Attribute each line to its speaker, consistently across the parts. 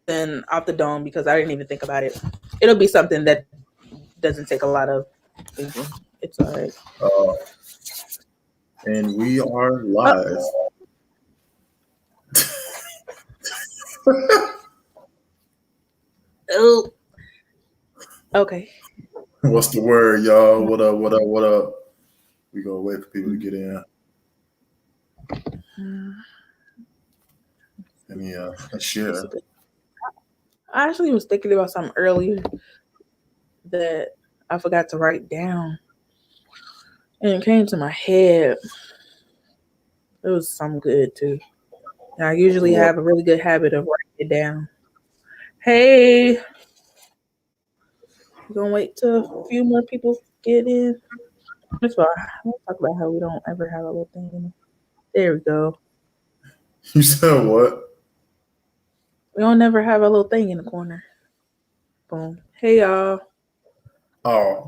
Speaker 1: off the dome because I didn't even think about it. It'll be something that doesn't take a lot of thinking. It's all right.
Speaker 2: And we are live.
Speaker 1: Oh. Okay.
Speaker 2: What's the word, y'all? What up? What up? What up? We gonna wait for people to get in. And yeah, share.
Speaker 1: I actually was thinking about something earlier that I forgot to write down, and it came to my head. It was something good too. And I usually have a really good habit of writing it down. Hey, we're gonna wait till a few more people get in. That's why let's talk about how we don't ever have a little thing in it. There we go.
Speaker 2: You said what?
Speaker 1: We don't never have a little thing in the corner. Boom. Hey y'all.
Speaker 2: Oh.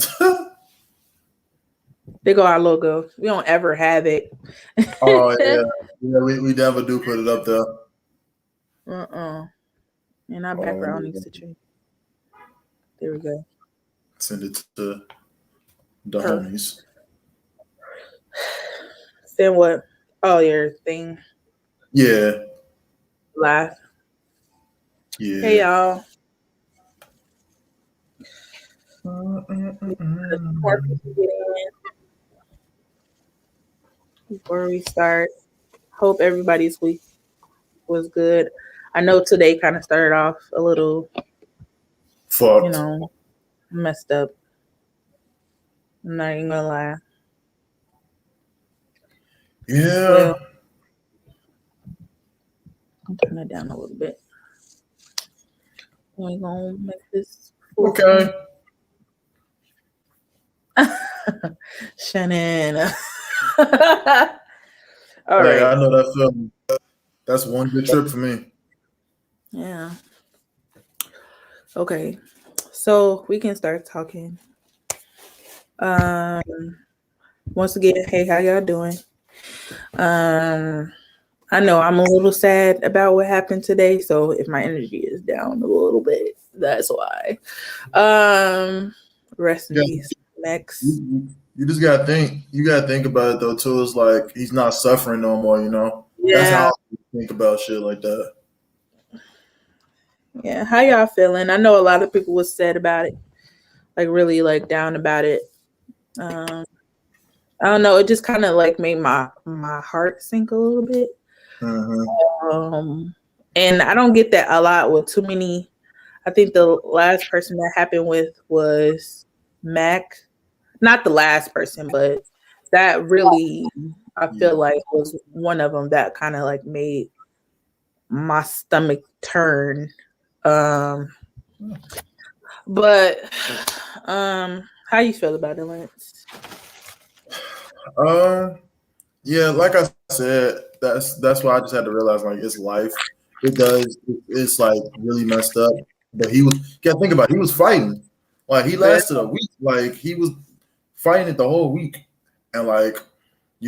Speaker 1: There go our logo. We don't ever have it.
Speaker 2: Oh yeah. Yeah, we never do put it up there.
Speaker 1: And our background needs to change. There we go.
Speaker 2: Send it to the homies.
Speaker 1: Then what? Oh, your thing.
Speaker 2: Yeah.
Speaker 1: Live.
Speaker 2: Yeah.
Speaker 1: Hey y'all. Before we start, hope everybody's week was good. I know today kind of started off a little,
Speaker 2: fucked.
Speaker 1: Messed up. I'm not even gonna lie.
Speaker 2: Yeah.
Speaker 1: Well, I'll turn it down a little bit. We're gonna make this
Speaker 2: okay.
Speaker 1: Shannon. All
Speaker 2: right.
Speaker 1: I
Speaker 2: know that feeling. That's one good trip for me.
Speaker 1: Yeah. Okay. So we can start talking. Once again, hey, how y'all doing? I know I'm a little sad about what happened today, so if my energy is down a little bit, that's why. Rest in peace, Max.
Speaker 2: You just gotta think. You gotta think about it though too. It's like he's not suffering no more.
Speaker 1: Yeah.
Speaker 2: That's how I think about shit like that.
Speaker 1: Yeah. How y'all feeling? I know a lot of people was sad about it, like really like down about it. I don't know. It just kind of like made my heart sink a little bit.
Speaker 2: Mm-hmm.
Speaker 1: And I don't get that a lot with too many. I think the last person that happened with was Mac. Not the last person, but that really, I feel like was one of them that kind of like made my stomach turn. But how you feel about it, Lance?
Speaker 2: Yeah, like I said, that's why I just had to realize like it's life. It's like really messed up. But can't think about it, he was fighting. Like he lasted a week. Like he was fighting it the whole week. And like,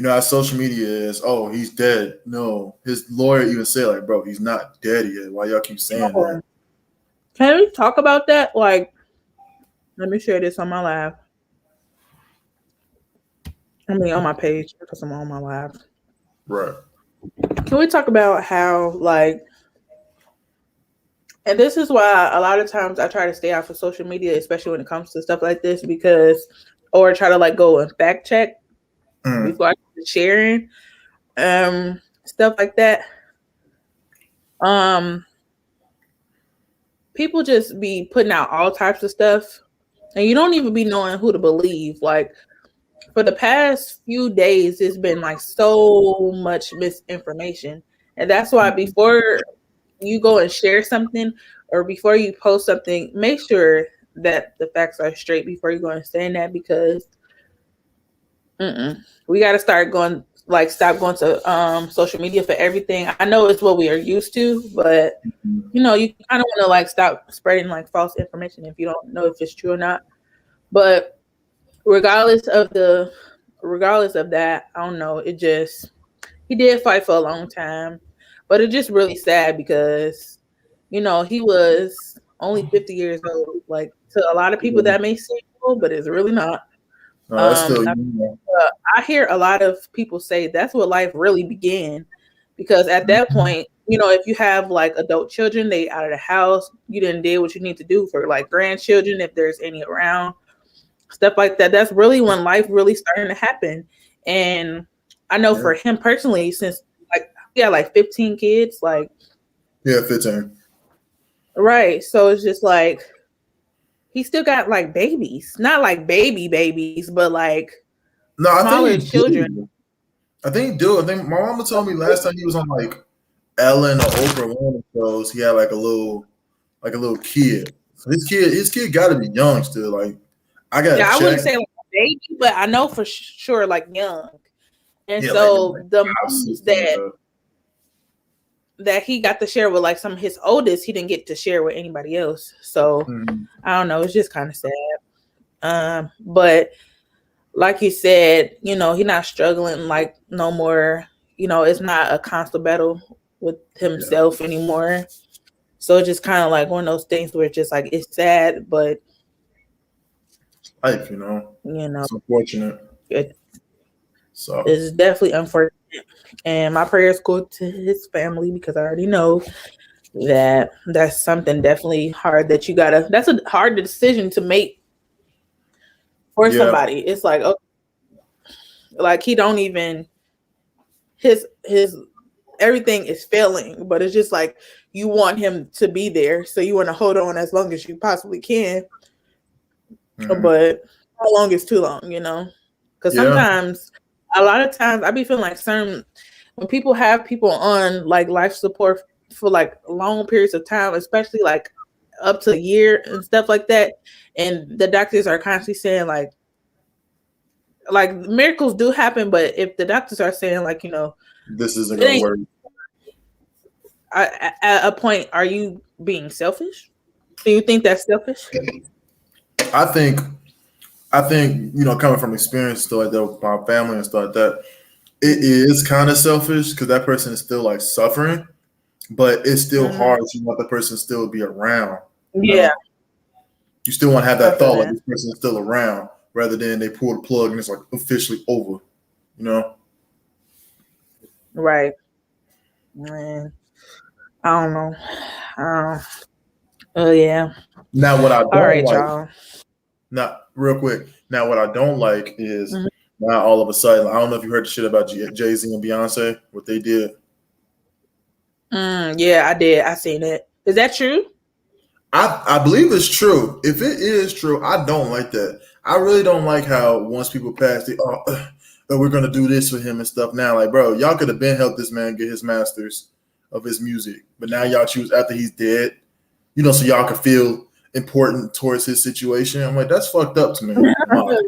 Speaker 2: how social media is, oh, he's dead. No. His lawyer even said, like, bro, he's not dead yet. Why y'all keep saying that?
Speaker 1: Can we talk about that? Like, let me share this on my live. I mean, on my page because I'm on my live.
Speaker 2: Right.
Speaker 1: Can we talk about how, like, and this is why a lot of times I try to stay off of social media, especially when it comes to stuff like this, or try to like go and fact check before I start sharing stuff like that. People just be putting out all types of stuff, and you don't even be knowing who to believe. Like, for the past few days, it's been like so much misinformation. And that's why before you go and share something or before you post something, make sure that the facts are straight before you go and say that, because we got to start going, like, stop going to social media for everything. I know it's what we are used to, but you kind of want to like stop spreading like false information if you don't know if it's true or not. But regardless of that, I don't know. He did fight for a long time, but it's just really sad because he was only 50 years old. Like, to a lot of people
Speaker 2: Yeah.
Speaker 1: that may seem old, but it's really not.
Speaker 2: No, that's still
Speaker 1: I hear a lot of people say that's what life really began, because at that
Speaker 2: Mhm.
Speaker 1: point, if you have like adult children, they out of the house, you didn't do what you need to do for like grandchildren, if there's any around, stuff like that. That's really when life really starting to happen. And I know
Speaker 2: Yeah.
Speaker 1: for him personally, since like he had like 15 kids, like,
Speaker 2: Yeah, 15.
Speaker 1: right. So it's just like he still got like babies, not like babies, but like
Speaker 2: No, I think
Speaker 1: smaller
Speaker 2: he
Speaker 1: children.
Speaker 2: do. I think he do. I think my mama told me last time he was on like Ellen or Oprah one of those, he had like a little kid. So his kid got to be young still. Like I gotta
Speaker 1: Yeah, I wouldn't
Speaker 2: check.
Speaker 1: say like a baby, but I know for sure like young. And
Speaker 2: Yeah, like
Speaker 1: so the
Speaker 2: five,
Speaker 1: moms
Speaker 2: 6, something like that.
Speaker 1: that he got to share with like some of his oldest, he didn't get to share with anybody else. So
Speaker 2: Mhm.
Speaker 1: I don't know, it's just kind of sad. But like you said, he's not struggling like no more. It's not a constant battle with
Speaker 2: Yeah,
Speaker 1: himself anymore. So it's just kind of like one of those things where it's just like it's sad, but
Speaker 2: life,
Speaker 1: you know,
Speaker 2: it's unfortunate.
Speaker 1: it
Speaker 2: So
Speaker 1: is definitely unfortunate. And my prayers go to his family, because I already know that that's something definitely hard that you gotta. That's a hard decision to make for
Speaker 2: yeah,
Speaker 1: somebody. It's like, oh, like he don't even his everything is failing, but it's just like you want him to be there, so you want to hold on as long as you possibly can.
Speaker 2: hmm
Speaker 1: But how long is too long, Because
Speaker 2: yeah,
Speaker 1: sometimes, a lot of times, I be feeling like certain when people have people on like life support for like long periods of time, especially like up to a year and stuff like that, and the doctors are constantly saying like miracles do happen, but if the doctors are saying like
Speaker 2: this isn't
Speaker 1: it
Speaker 2: gonna
Speaker 1: ain't
Speaker 2: work.
Speaker 1: at a point, are you being selfish? Do you think that's selfish?
Speaker 2: I think coming from experience stuff like that with my family and stuff like that, it is kind of selfish because that person is still like suffering, but it's still
Speaker 1: Hmm.
Speaker 2: hard. You want the person still to be around. You
Speaker 1: Yeah,
Speaker 2: know, you still want to have
Speaker 1: I
Speaker 2: that
Speaker 1: feel
Speaker 2: thought like
Speaker 1: that.
Speaker 2: this person is still around, rather than they pull the plug and it's like officially over. You know.
Speaker 1: Right. Man, I don't know. Um, oh yeah.
Speaker 2: Now, what I
Speaker 1: All
Speaker 2: don't
Speaker 1: right,
Speaker 2: like,
Speaker 1: y'all.
Speaker 2: not real quick. Now, what I don't like is
Speaker 1: Mhm.
Speaker 2: now all of a sudden, I don't know if you heard the shit about Jay Z and Beyonce, what they did.
Speaker 1: Yeah, I did. I seen it. Is that true?
Speaker 2: I believe it's true. If it is true, I don't like that. I really don't like how once people pass the we're gonna do this for him and stuff now. Like, bro, y'all could have been helped this man get his masters of his music, but now y'all choose after he's dead, so y'all can feel important towards his situation. I'm like, that's fucked up to me. In my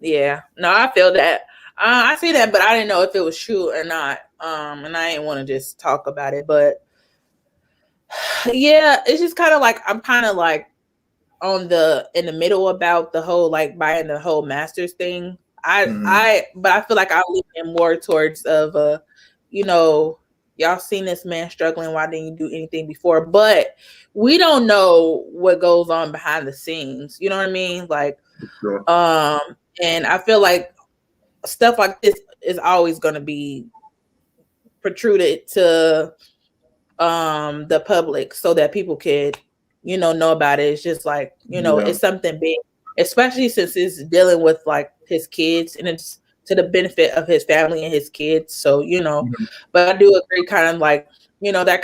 Speaker 1: Yeah. No, I feel that. I see that, but I didn't know if it was true or not. And I didn't want to just talk about it, but yeah, it's just kind of like I'm kind of like on the in the middle about the whole like buying the whole masters thing.
Speaker 2: Mhm.
Speaker 1: But I feel like I lean in more towards of you know, y'all seen this man struggling, why didn't you do anything before? But we don't know what goes on behind the scenes. You know what I mean? Like,
Speaker 2: Sure.
Speaker 1: um, and I feel like stuff like this is always gonna be protruded to the public so that people could know about it. It's just like
Speaker 2: Yeah.
Speaker 1: it's something big, especially since it's dealing with like his kids, and it's to the benefit of his family and his kids. So
Speaker 2: Mhm.
Speaker 1: but I do agree, kind of like that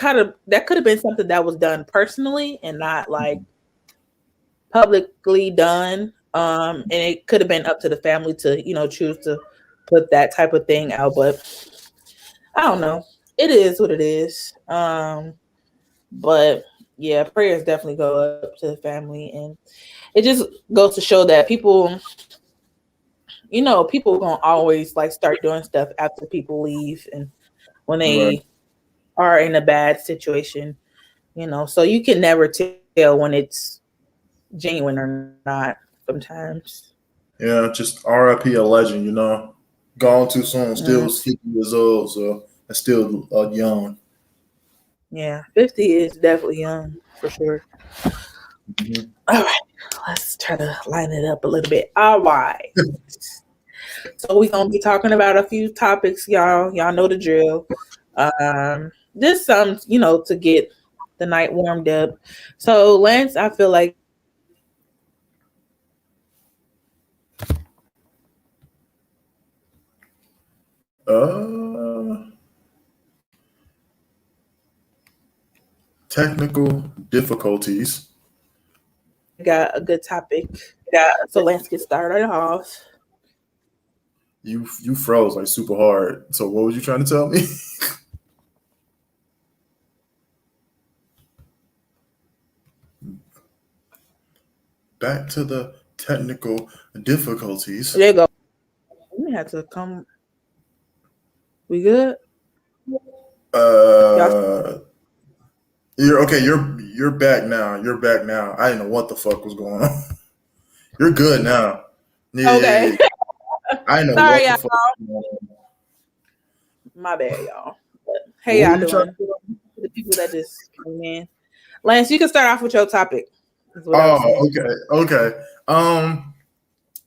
Speaker 1: could have been something that was done personally and not like publicly done. And it could have been up to the family to choose to put that type of thing out. But I don't know, it is what it is. But yeah, prayers definitely go up to the family, and it just goes to show that people, people gonna always like start doing stuff after people leave and when
Speaker 2: Right.
Speaker 1: they are in a bad situation, So you can never tell when it's genuine or not sometimes.
Speaker 2: Yeah. Just R.I.P. a legend. Gone too soon.
Speaker 1: Mm,
Speaker 2: Still 50 years old. So that's still young.
Speaker 1: Yeah, 50 is definitely young for sure.
Speaker 2: Mm-hmm.
Speaker 1: All right, let's try to line it up a little bit. All right. So we're gonna be talking about a few topics, y'all. Y'all know the drill. Just some, to get the night warmed up. So Lance, I feel like
Speaker 2: Technical difficulties.
Speaker 1: got a good topic. So let's get started off.
Speaker 2: You froze like super hard. So what was you trying to tell me? Back to the technical difficulties.
Speaker 1: There you go. We had to come. We good? Y'all
Speaker 2: You're okay. You're back now. You're back now. I didn't know what the fuck was going on. You're good now.
Speaker 1: okay?
Speaker 2: Yeah. I didn't know
Speaker 1: Sorry,
Speaker 2: what the
Speaker 1: y'all.
Speaker 2: fuck was going on.
Speaker 1: My bad, y'all. But
Speaker 2: What
Speaker 1: hey,
Speaker 2: were
Speaker 1: y'all
Speaker 2: you trying to
Speaker 1: doing?
Speaker 2: do?
Speaker 1: The people that just came in. Lance, you can start off with your topic. Is what I was saying.
Speaker 2: Oh, okay.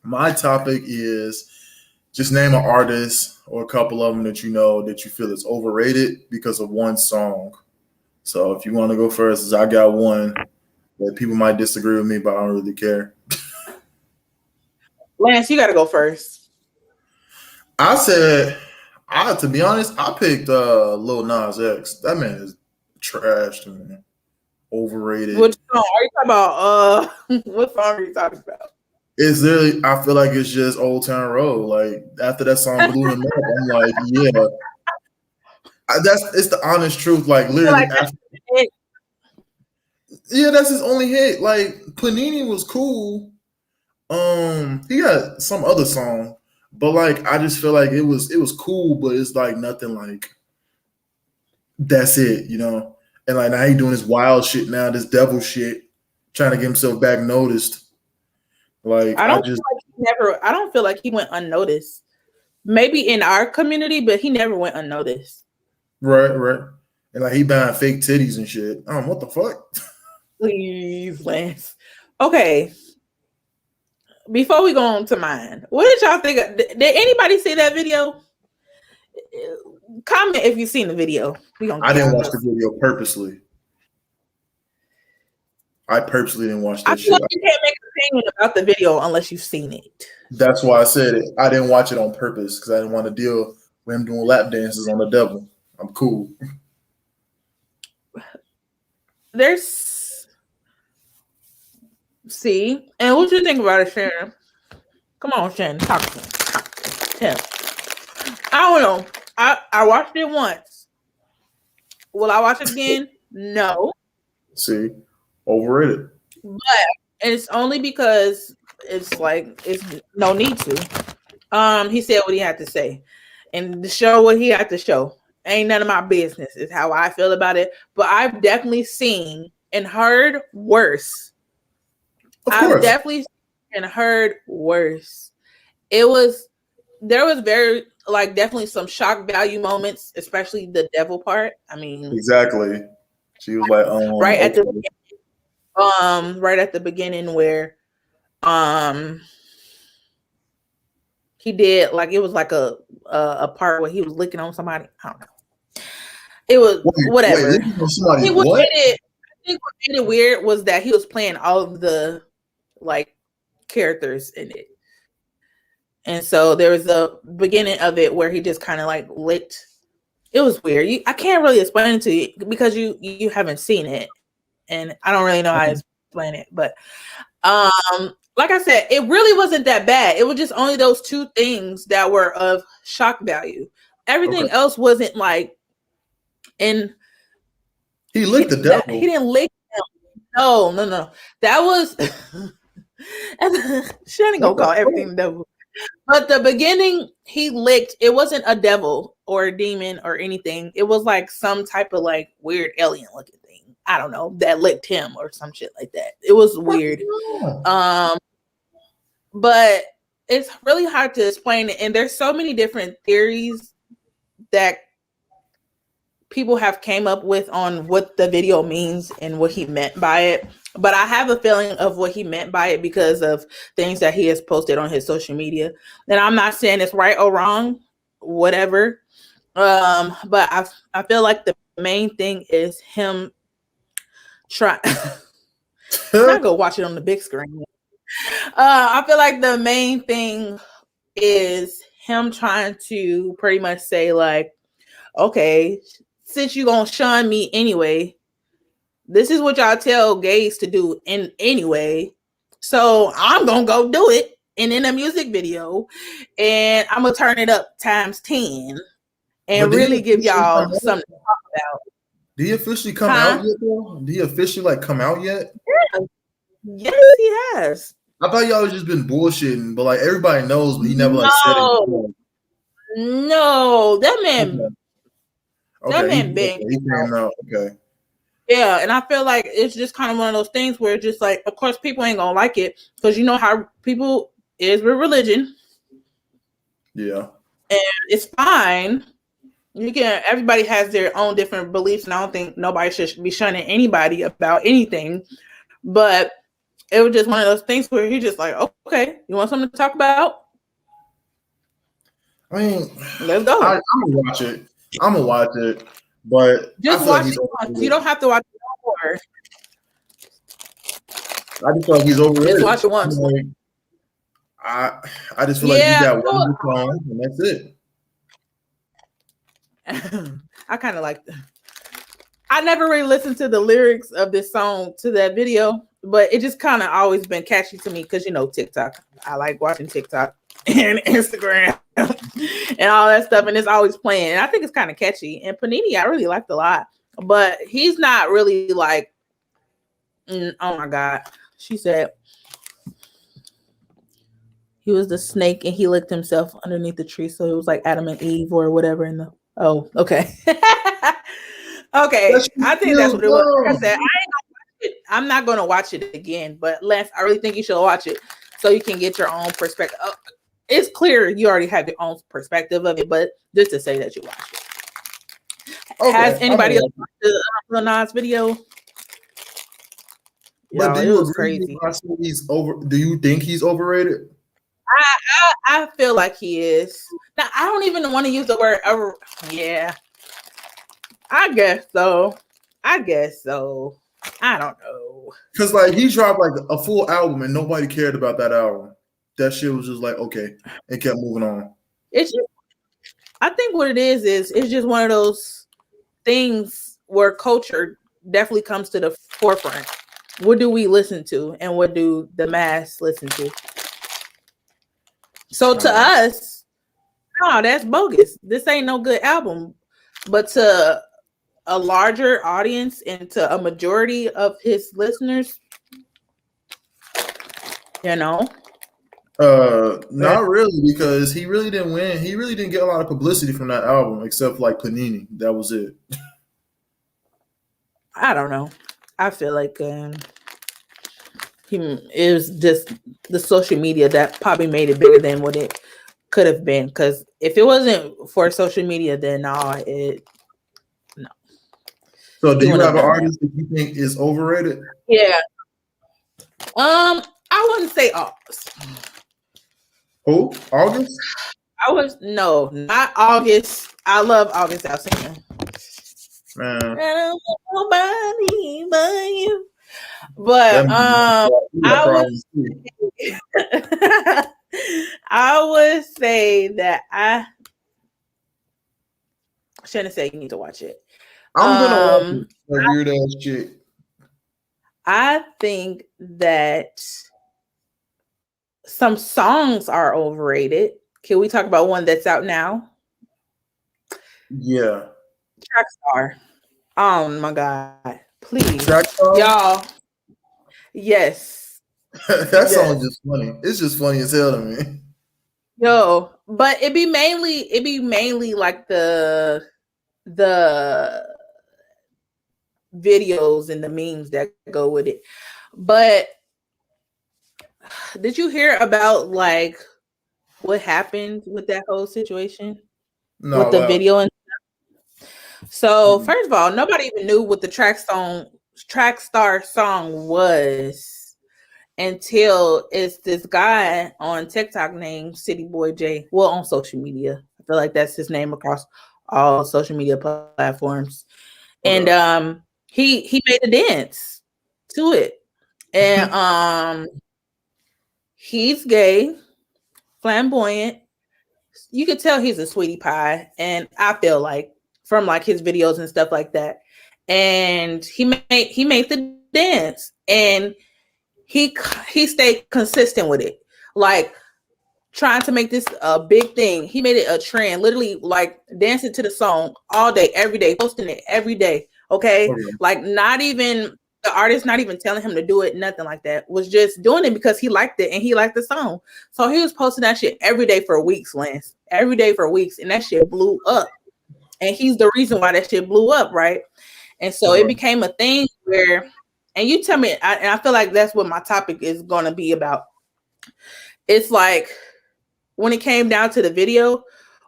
Speaker 2: My topic is just name an artist or a couple of them that you know that you feel is overrated because of one song. So if you want to go first, I got one that people might disagree with me, but I don't really care.
Speaker 1: Lance, you got to go first.
Speaker 2: I said, to be honest, I picked Lil Nas X. That man is trash to me. Overrated.
Speaker 1: Which song are you talking about? What song are you talking about?
Speaker 2: It's literally, I feel like it's just Old Town Road. Like after that song blew him up, I'm like, yeah, it's the honest truth. Like
Speaker 1: I feel
Speaker 2: literally,
Speaker 1: like that's it.
Speaker 2: yeah, that's his only hit. Like Panini was cool. He got some other song, but like I just feel like it was cool, but it's like nothing like that's it, you know. And like now he doing this wild shit now, this devil shit, trying to get himself back noticed. Like
Speaker 1: I
Speaker 2: I
Speaker 1: don't feel
Speaker 2: just
Speaker 1: like I don't feel like he went unnoticed. Maybe in our community, but he never went unnoticed.
Speaker 2: right, and like he buying fake titties and shit. What the fuck?
Speaker 1: Please, Lance. Okay. Before we go on to mine, what did y'all think? Did anybody see that video? Comment if you've seen the video. We gonna
Speaker 2: I
Speaker 1: get
Speaker 2: didn't
Speaker 1: out
Speaker 2: watch
Speaker 1: of
Speaker 2: the
Speaker 1: this.
Speaker 2: video purposely. I purposely didn't watch
Speaker 1: I
Speaker 2: that
Speaker 1: feel
Speaker 2: shit.
Speaker 1: like you can't make an opinion about the video unless you've seen it.
Speaker 2: That's why I said it. I didn't watch it on purpose because I didn't want to deal with him doing lap dances on the devil. I'm cool.
Speaker 1: There's see, and what you think about it, Shannon? Come on, Shannon, talk to him. Tell him. I don't know. I watched it once. Will I watch it again? No.
Speaker 2: See, overrated.
Speaker 1: But it's only because it's like it's no need to. He said what he had to say. And to show what he had to show. Ain't none of my business, is how I feel about it. But I've definitely seen and heard worse.
Speaker 2: Of
Speaker 1: I've
Speaker 2: course.
Speaker 1: definitely seen and heard worse. There was very like definitely some shock value moments, especially the devil part. I mean,
Speaker 2: Exactly. She was like,
Speaker 1: right at
Speaker 2: okay.
Speaker 1: the right at the beginning where um he did like it was like a part where he was licking on somebody. I don't know. It was
Speaker 2: Wait,
Speaker 1: whatever.
Speaker 2: listen to somebody's
Speaker 1: What
Speaker 2: what?
Speaker 1: made it? I think what made it weird was that he was playing all of the like characters in it, and so there was a beginning of it where he just kind of like licked. It was weird. I can't really explain it to you because you haven't seen it, and I don't really know how to explain it. But like I said, it really wasn't that bad. It was just only those two things that were of shock value. Everything
Speaker 2: Okay.
Speaker 1: else wasn't like in
Speaker 2: He licked the
Speaker 1: he
Speaker 2: devil.
Speaker 1: didn't lick him. No. That was Shannon
Speaker 2: What
Speaker 1: gonna
Speaker 2: the
Speaker 1: call
Speaker 2: fuck?
Speaker 1: everything the devil. But the beginning he licked, it wasn't a devil or a demon or anything. It was like some type of like weird alien looking thing. I don't know, that licked him or some shit like that. It was weird. But it's really hard to explain it. And there's so many different theories that people have came up with on what the video means and what he meant by it. But I have a feeling of what he meant by it because of things that he has posted on his social media. And I'm not saying it's right or wrong, whatever. But I feel like the main thing is him trying not go watch it on the big screen. I feel like the main thing is him trying to pretty much say like, okay, since you gonna shun me anyway, this is what y'all tell gays to do in anyway. So I'm gonna go do it and in a music video, and I'm gonna turn it up times 10 and really give y'all something to talk about.
Speaker 2: Did he officially come out yet, though? Did he officially like come out yet?
Speaker 1: Yeah. Yes, he has.
Speaker 2: I thought y'all just been bullshitting, but like everybody knows, but he never like said it.
Speaker 1: No, that man.
Speaker 2: Okay.
Speaker 1: That man bang.
Speaker 2: He came out. Okay.
Speaker 1: Yeah, and I feel like it's just kind of one of those things where it's just like, of course, people ain't gonna like it because you know how people is with religion.
Speaker 2: Yeah.
Speaker 1: And it's fine. Everybody has their own different beliefs, and I don't think nobody should be shunning anybody about anything. But it was just one of those things where he just like, okay, you want something to talk about?
Speaker 2: I mean,
Speaker 1: let's go.
Speaker 2: I'm gonna watch it. But
Speaker 1: just watch it once. You don't have to watch it more.
Speaker 2: I just feel like he's over it.
Speaker 1: Just watch it once.
Speaker 2: Like, I just feel like he got one good song and that's it.
Speaker 1: I kind of like that. I never really listened to the lyrics of this song to that video, but it just kind of always been catchy to me because, you know, TikTok. I like watching TikTok and Instagram and all that stuff, and it's always playing. And I think it's kind of catchy. And Panini, I really liked a lot, but he's not really like, oh my God. She said he was the snake and he licked himself underneath the tree. So it was like Adam and Eve or whatever in the, oh, okay. Okay, I think that's what it was. Like I said, I'm not going to watch it again, but Lance, I really think you should watch it so you can get your own perspective. It's clear you already have your own perspective of it, but just to say that you watched it. Okay, has anybody else watched the Lil Nas video?
Speaker 2: But do you agree? Do you think he's overrated?
Speaker 1: I feel like he is. Now, I don't even want to use the word over. Yeah. I guess so. I don't know.
Speaker 2: Because like he dropped like a full album and nobody cared about that album. That shit was just like, okay, and kept moving on.
Speaker 1: It's just, I think what it is it's just one of those things where culture definitely comes to the forefront. What do we listen to and what do the mass listen to? So to us, no, that's bogus. This ain't no good album. But to a larger audience and to a majority of his listeners, you know?
Speaker 2: Not really, because he really didn't win. He really didn't get a lot of publicity from that album, except like Panini. That was it.
Speaker 1: I don't know. I feel like it was just the social media that probably made it bigger than what it could have been. Because if it wasn't for social media, then no.
Speaker 2: So do you have an artist that you think is overrated?
Speaker 1: Yeah. I wouldn't say August.
Speaker 2: Who? August?
Speaker 1: No, not August. I love August Alsina.
Speaker 2: Man.
Speaker 1: I don't want nobody but you. But I would say that I shouldn't say you need to watch it.
Speaker 2: I'm gonna watch it. That weird ass shit.
Speaker 1: I think that some songs are overrated. Can we talk about one that's out now?
Speaker 2: Yeah.
Speaker 1: Trackstar. Oh my God. Please.
Speaker 2: Trackstar?
Speaker 1: Y'all. Yes.
Speaker 2: That song is just funny. It's just funny as hell to me.
Speaker 1: Yo, but it'd be mainly like the videos and the memes that go with it. But did you hear about like what happened with that whole situation?
Speaker 2: No,
Speaker 1: with the video and stuff? So first of all, nobody even knew what the track star song was until it's this guy on TikTok named City Boy J. Well, on social media, I feel like that's his name across all social media platforms. And he made a dance to it, and he's gay, flamboyant. You could tell he's a sweetie pie, and I feel like from like his videos and stuff like that. And he made the dance, and he stayed consistent with it, like trying to make this a big thing. He made it a trend, literally like dancing to the song all day, every day, posting it every day. Okay, like not even the artist, not even telling him to do it, nothing like that. Was just doing it because he liked it and he liked the song. So he was posting that shit every day for weeks, Lance. Every day for weeks, and that shit blew up. And he's the reason why that shit blew up, right? And so it became a thing where, and you tell me, and I feel like that's what my topic is going to be about. It's like when it came down to the video,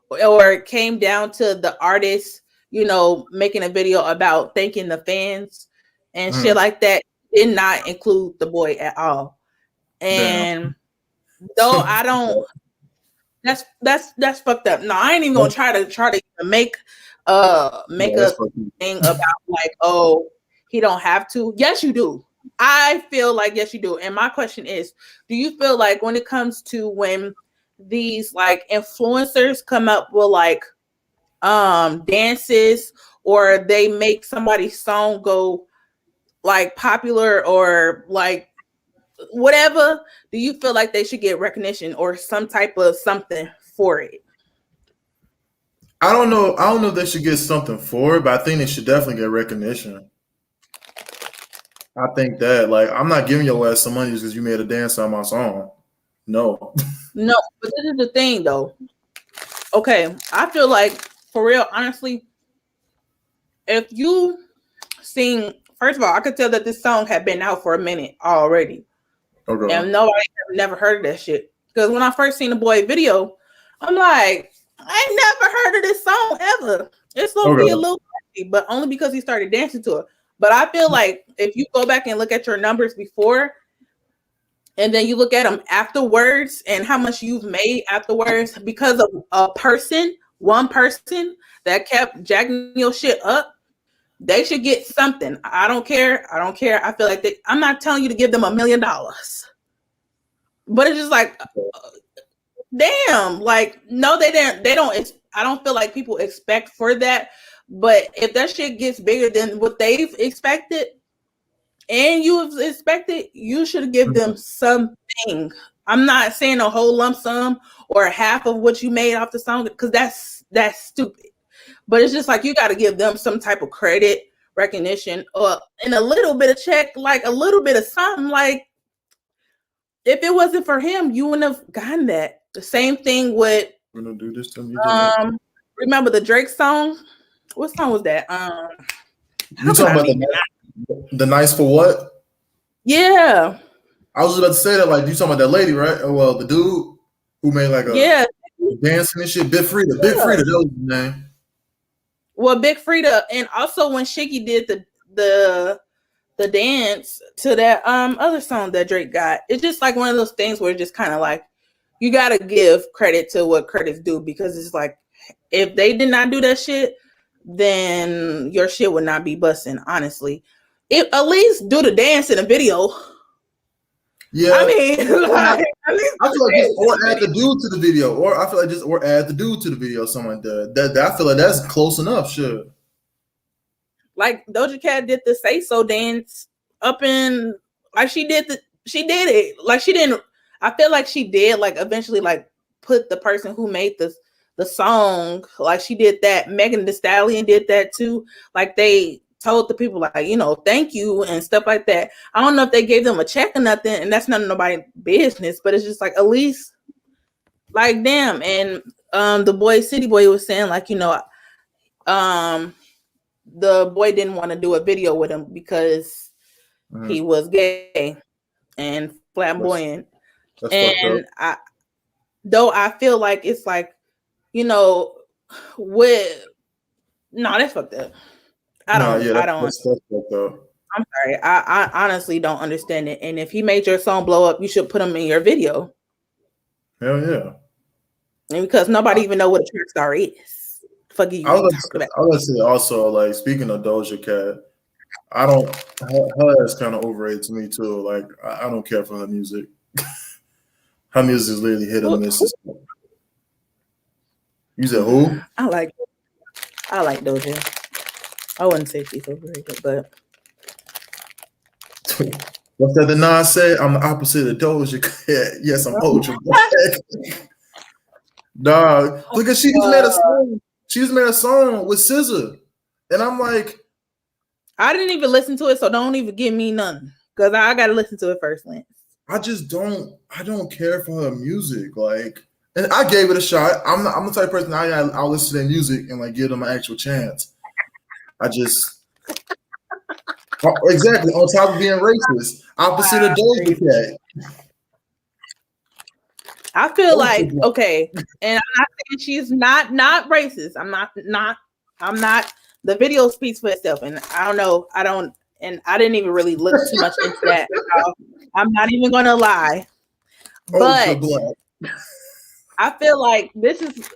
Speaker 1: or it came down to the artist, you know, making a video about thanking the fans and shit like that, did not include the boy at all. And though I don't, that's fucked up. No, I ain't even gonna try to make a thing about like, oh, he don't have to. Yes, you do. I feel like yes, you do. And my question is, do you feel like when it comes to when these like influencers come up with like dances, or they make somebody's song go like popular or like whatever, do you feel like they should get recognition or some type of something for it?
Speaker 2: I don't know. I don't know if they should get something for it, but I think they should definitely get recognition. I think that, like, I'm not giving your ass some money just because you made a dance on my song. No.
Speaker 1: No, but this is the thing, though. Okay, I feel like, for real, honestly, if you sing, first of all, I could tell that this song had been out for a minute already. Okay. And nobody have never heard of that shit. Because when I first seen the boy video, I'm like, I ain't never heard of this song ever. It's gonna be a little crazy, but only because he started dancing to it. But I feel like if you go back and look at your numbers before, and then you look at them afterwards and how much you've made afterwards because of a person, one person that kept jacking your shit up, they should get something. I don't care. I don't care. I feel like I'm not telling you to give them $1 million. But it's just like, damn, like, no, they don't, I don't feel like people expect for that. But if that shit gets bigger than what they've expected and you have expected, you should give them something. I'm not saying a whole lump sum or half of what you made off the song, because that's stupid. But it's just like, you got to give them some type of credit, recognition, or and a little bit of check, like a little bit of something. Like, if it wasn't for him, you wouldn't have gotten that. The same thing with
Speaker 2: do this to me.
Speaker 1: Remember the Drake song? What song was that?
Speaker 2: You talking about the Nice for What?
Speaker 1: Yeah.
Speaker 2: I was about to say that, like, you talking about that lady, right? Well, the dude who made like a dancing and shit, Big Frida. Yeah. Big Frida, that was his name.
Speaker 1: Well, Big Frida, and also when Shiggy did the dance to that other song that Drake got, it's just like one of those things where it's just kind of like, you gotta give credit to what credit's due, because it's like, if they did not do that shit, then your shit would not be busting, honestly. At least do the dance in a video.
Speaker 2: Yeah, I mean, like, I feel like just or add the dude to the video, or I feel like just or add the dude to the video, something like that. That I feel like that's close enough. Sure.
Speaker 1: Like Doja Cat did the Say So dance up in, like she did it. Like she didn't. I feel like she did like eventually like put the person who made the song, like she did that. Megan Thee Stallion did that too. Like they told the people, like, you know, thank you and stuff like that. I don't know if they gave them a check or nothing, and that's none of nobody's business, but it's just like, at least, like, damn. And the boy City Boy was saying, like, you know, the boy didn't want to do a video with him because he was gay and flamboyant. And I feel like it's like, you know, with No, that's fucked up.
Speaker 2: Yeah,
Speaker 1: I don't.
Speaker 2: that's fucked up.
Speaker 1: I'm sorry. I honestly don't understand it. And if he made your song blow up, you should put him in your video.
Speaker 2: Hell yeah.
Speaker 1: And because nobody even know what a track star is. Fuck you even talking about.
Speaker 2: I would say also, like, speaking of Doja Cat, I don't. Her is kind of overrated to me too. Like, I don't care for her music. Her music is literally hit or miss. You said who?
Speaker 1: I like Doja. I wouldn't say she's overrated, but
Speaker 2: What's that the Nas said? I'm the opposite of Doja Cat. Yes, I'm ultra black. Dog, look at she just made a song. She just made a song with SZA, and I'm like,
Speaker 1: I didn't even listen to it, so don't even give me none because I got to listen to it first, Lance.
Speaker 2: I don't care for her music, like, and I gave it a shot. I'm the type of person I'll listen to their music and like give them an actual chance. Exactly, on top of being racist, opposite of Doja Cat.
Speaker 1: I feel like, okay, and I'm not saying she's not racist. I'm not. The video speaks for itself, and I didn't even really look too much into that. I'm not even gonna lie, but I feel like this is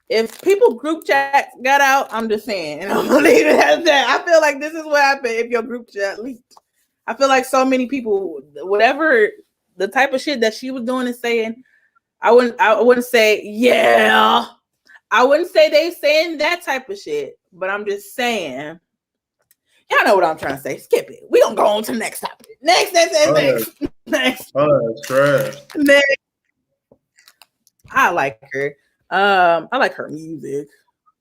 Speaker 1: if people group chat got out, I'm just saying, and I'm gonna leave it at that. I feel like this is what happened if your group chat leaked. I feel like so many people, whatever the type of shit that she was doing and saying, I wouldn't say, yeah. I wouldn't say they saying that type of shit, but I'm just saying, y'all know what I'm trying to say. Skip it. We gonna go on to the next topic. Next.
Speaker 2: Oh, that's trash.
Speaker 1: Next. I like her. I like her music.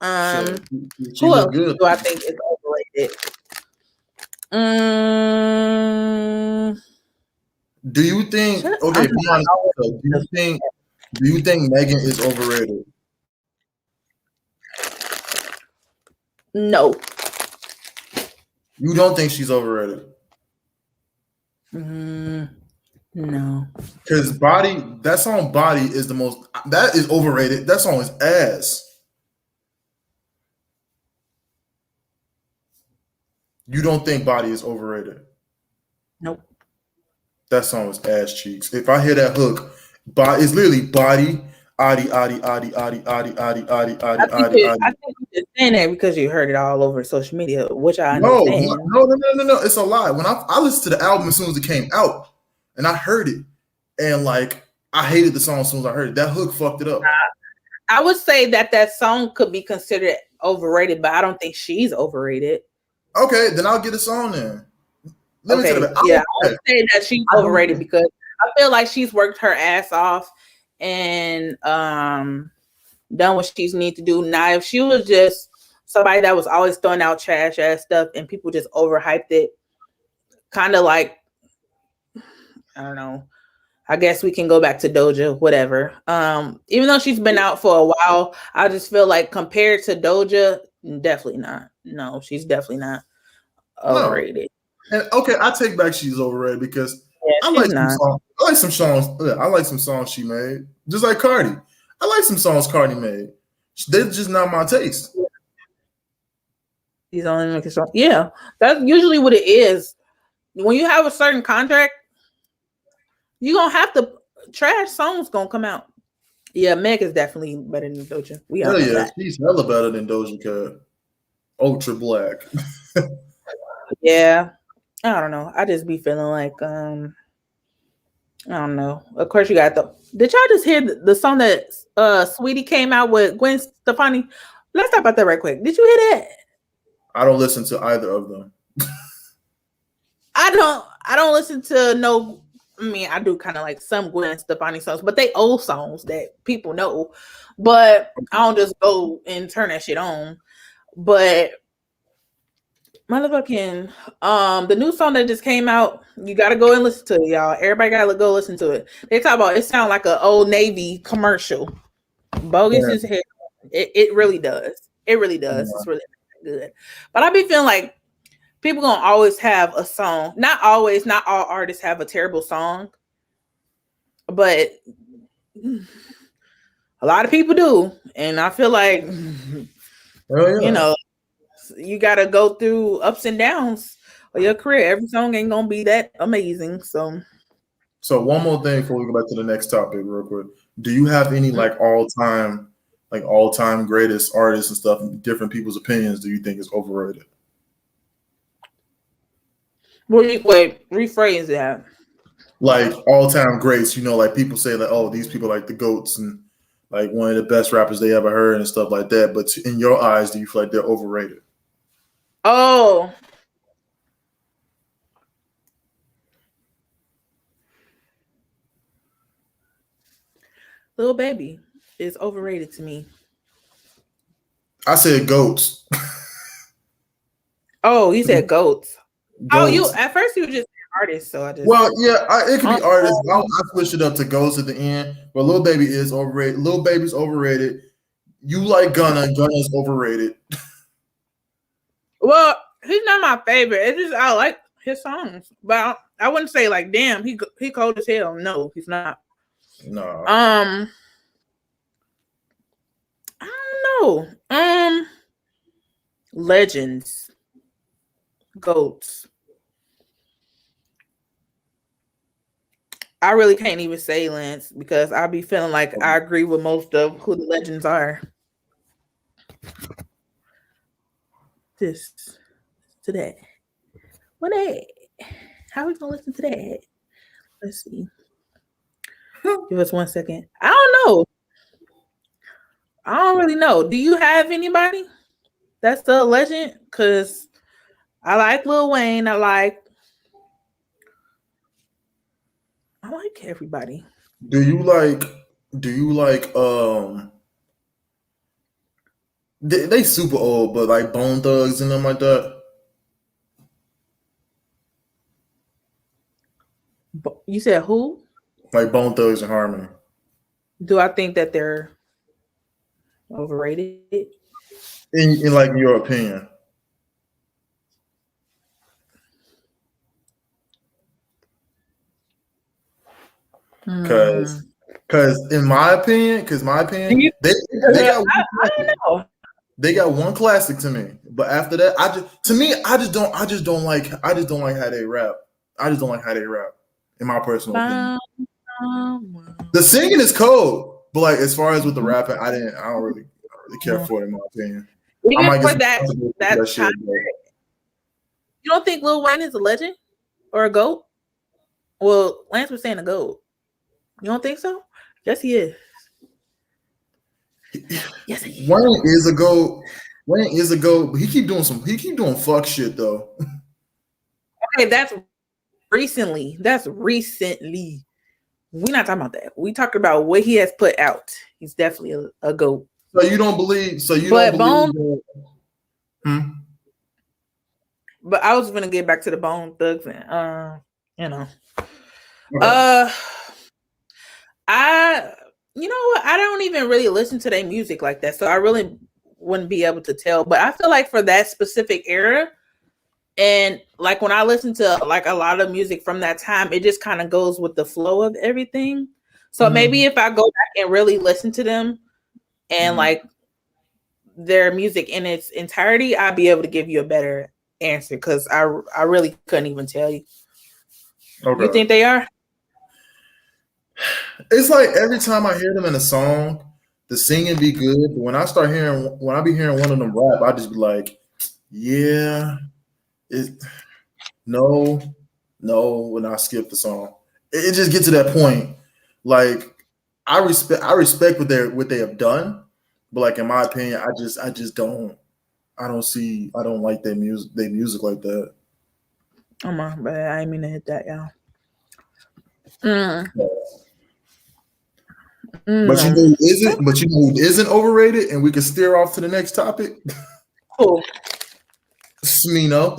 Speaker 2: She
Speaker 1: who else
Speaker 2: good.
Speaker 1: do I think is overrated?
Speaker 2: Do you think? Okay, be honest. Do you think Megan is overrated?
Speaker 1: No.
Speaker 2: You don't think she's overrated?
Speaker 1: No.
Speaker 2: Because that song "Body" is the most. That is overrated. That song is ass. You don't think "Body" is overrated?
Speaker 1: Nope.
Speaker 2: That song is ass cheeks. If I hear that hook, it's literally body, addy. I think
Speaker 1: you're saying that because you heard it all over social media, which I
Speaker 2: no,
Speaker 1: understand.
Speaker 2: No. It's a lie. When I listened to the album as soon as it came out, and I heard it, and like I hated the song as soon as I heard it. That hook fucked it up.
Speaker 1: I would say that song could be considered overrated, but I don't think she's overrated.
Speaker 2: Okay, then I'll get a song then.
Speaker 1: I would say that she's overrated because I feel like she's worked her ass off and done what she's need to do. Now, if she was just somebody that was always throwing out trash ass stuff and people just overhyped it, kind of like, I don't know. I guess we can go back to Doja, whatever. Even though she's been out for a while, I just feel like compared to Doja, definitely not. No, she's definitely not overrated.
Speaker 2: And okay, I take back she's overrated because I like some songs. I like some songs she made, just like Cardi. I like some songs Cardi made. They're just not my taste.
Speaker 1: He's only making songs. Yeah, that's usually what it is. When you have a certain contract, you're gonna have to trash songs gonna come out. Yeah, Meg is definitely better than Doja.
Speaker 2: She's hella better than Doja Cat. Ultra black.
Speaker 1: Yeah. I don't know. I just be feeling like I don't know. Of course you got did y'all just hear the song that Sweetie came out with Gwen Stefani? Let's talk about that right quick. Did you hear that?
Speaker 2: I don't listen to either of them.
Speaker 1: I don't listen to no. I mean, I do kind of like some Gwen Stefani songs, but they old songs that people know. But I don't just go and turn that shit on. But motherfucking the new song that just came out, you gotta go and listen to it, y'all. Everybody gotta go listen to it. They talk about it sound like an Old Navy commercial. Bogus as hell. It really does. It really does. Yeah. It's really good. But I be feeling like people gonna always have a song. Not always, not all artists have a terrible song. But A lot of people do, and I feel like
Speaker 2: Hell
Speaker 1: you
Speaker 2: yeah.
Speaker 1: know you got to go through ups and downs of your career. Every song ain't gonna be that amazing. So,
Speaker 2: So one more thing before we go back to the next topic, real quick. Do you have any all time greatest artists and stuff, different people's opinions? Do you think is overrated?
Speaker 1: wait, rephrase that.
Speaker 2: Like all time greats, like people say that, oh, these people like the goats and like one of the best rappers they ever heard and stuff like that. But in your eyes, do you feel like they're overrated?
Speaker 1: Oh, Lil Baby is overrated to me.
Speaker 2: I said goats.
Speaker 1: Oh, he said goats. Oh, you
Speaker 2: Goats.
Speaker 1: at first you were just an artist, so I just
Speaker 2: Well, yeah, it could be artists. I
Speaker 1: um,
Speaker 2: switched it up to goats at the end, but Lil Baby is overrated. Lil Baby's overrated. You like Gunna. Gunna's overrated.
Speaker 1: well, he's not my favorite. It's just I like his songs, but I wouldn't say like, damn, he cold as hell. No, he's not.
Speaker 2: No.
Speaker 1: I don't know. Legends, goats. I really can't even say Lance because I be feeling like I agree with most of who the legends are. This today. What a how are we gonna listen to that? Let's see. Give us 1 second. I don't know. I don't really know. Do you have anybody that's a legend? Cause I like Lil Wayne. I like everybody.
Speaker 2: Do you like? Do you like? They super old, but like Bone Thugs and them like that.
Speaker 1: You said who?
Speaker 2: Like Bone Thugs and Harmony.
Speaker 1: Do I think that they're overrated?
Speaker 2: In like your opinion.
Speaker 1: Hmm.
Speaker 2: Cause in my opinion,
Speaker 1: You,
Speaker 2: they got
Speaker 1: I don't know.
Speaker 2: they got one classic to me. But after that, I just don't like how they rap. I just don't like how they rap, in my personal opinion. The singing is cold, but like as far as with the rapping, I don't really care for it in my opinion. I
Speaker 1: Even
Speaker 2: might
Speaker 1: for
Speaker 2: get
Speaker 1: that
Speaker 2: that shit.
Speaker 1: time, you don't think Lil Wayne is a legend or a goat? Well, Lance was saying a goat. You don't think so? Yes, he is. Yes, he is.
Speaker 2: Wayne is a goat. Wayne is a goat, but he keep doing fuck shit though.
Speaker 1: Okay, that's recently. That's recently. We're not talking about that. We talked about what he has put out. He's definitely a goat.
Speaker 2: So you don't believe? So you
Speaker 1: But
Speaker 2: don't
Speaker 1: Bone.
Speaker 2: believe? That,
Speaker 1: But I was gonna get back to the Bone Thugs and you know.
Speaker 2: Okay.
Speaker 1: I you know what? I don't even really listen to their music like that, so I really wouldn't be able to tell. But I feel like for that specific era, and like when I listen to like a lot of music from that time, it just kind of goes with the flow of everything. So maybe if I go back and really listen to them and like their music in its entirety, I'll be able to give you a better answer because I really couldn't even tell you.
Speaker 2: Okay.
Speaker 1: You think they are?
Speaker 2: It's like every time I hear them in a song, the singing be good. But when I be hearing one of them rap, I just be like, yeah, it no, when I skip the song. It just gets to that point. Like I respect what they have done, but like in my opinion, I just don't I don't like their music like that.
Speaker 1: Oh my, but I didn't mean to hit that, y'all. Mm.
Speaker 2: But you know who isn't? But you know who isn't overrated, and we can steer off to the next topic.
Speaker 1: Cool.
Speaker 2: SMINO.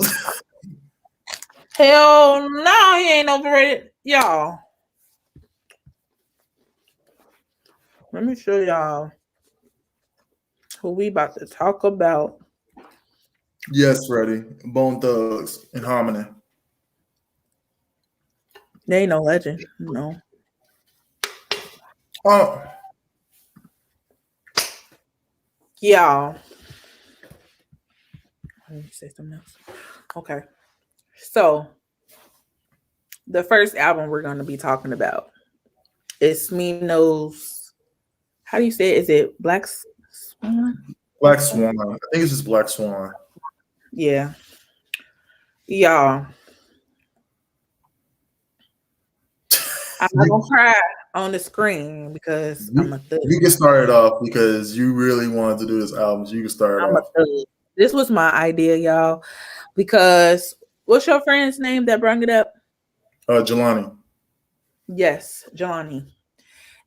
Speaker 1: Hell no, he ain't overrated, y'all. Let me show y'all who we about to talk about.
Speaker 2: Yes, Freddie. Bone Thugs and Hominin.
Speaker 1: They ain't no legend, no.
Speaker 2: Oh,
Speaker 1: Y'all, let me say something else. Okay. So the first album we're going to be talking about is SMINO's. How do you say it? Is it Black Swan?
Speaker 2: Black Swan. I think it's just Black Swan.
Speaker 1: Yeah. Y'all. I'm not gonna cry on the screen because I'm a thug.
Speaker 2: You can start it off because you really wanted to do this album. So you can start it
Speaker 1: I'm a
Speaker 2: off.
Speaker 1: thug. This was my idea, y'all. Because what's your friend's name that brought it up?
Speaker 2: Jelani.
Speaker 1: Yes, Johnny.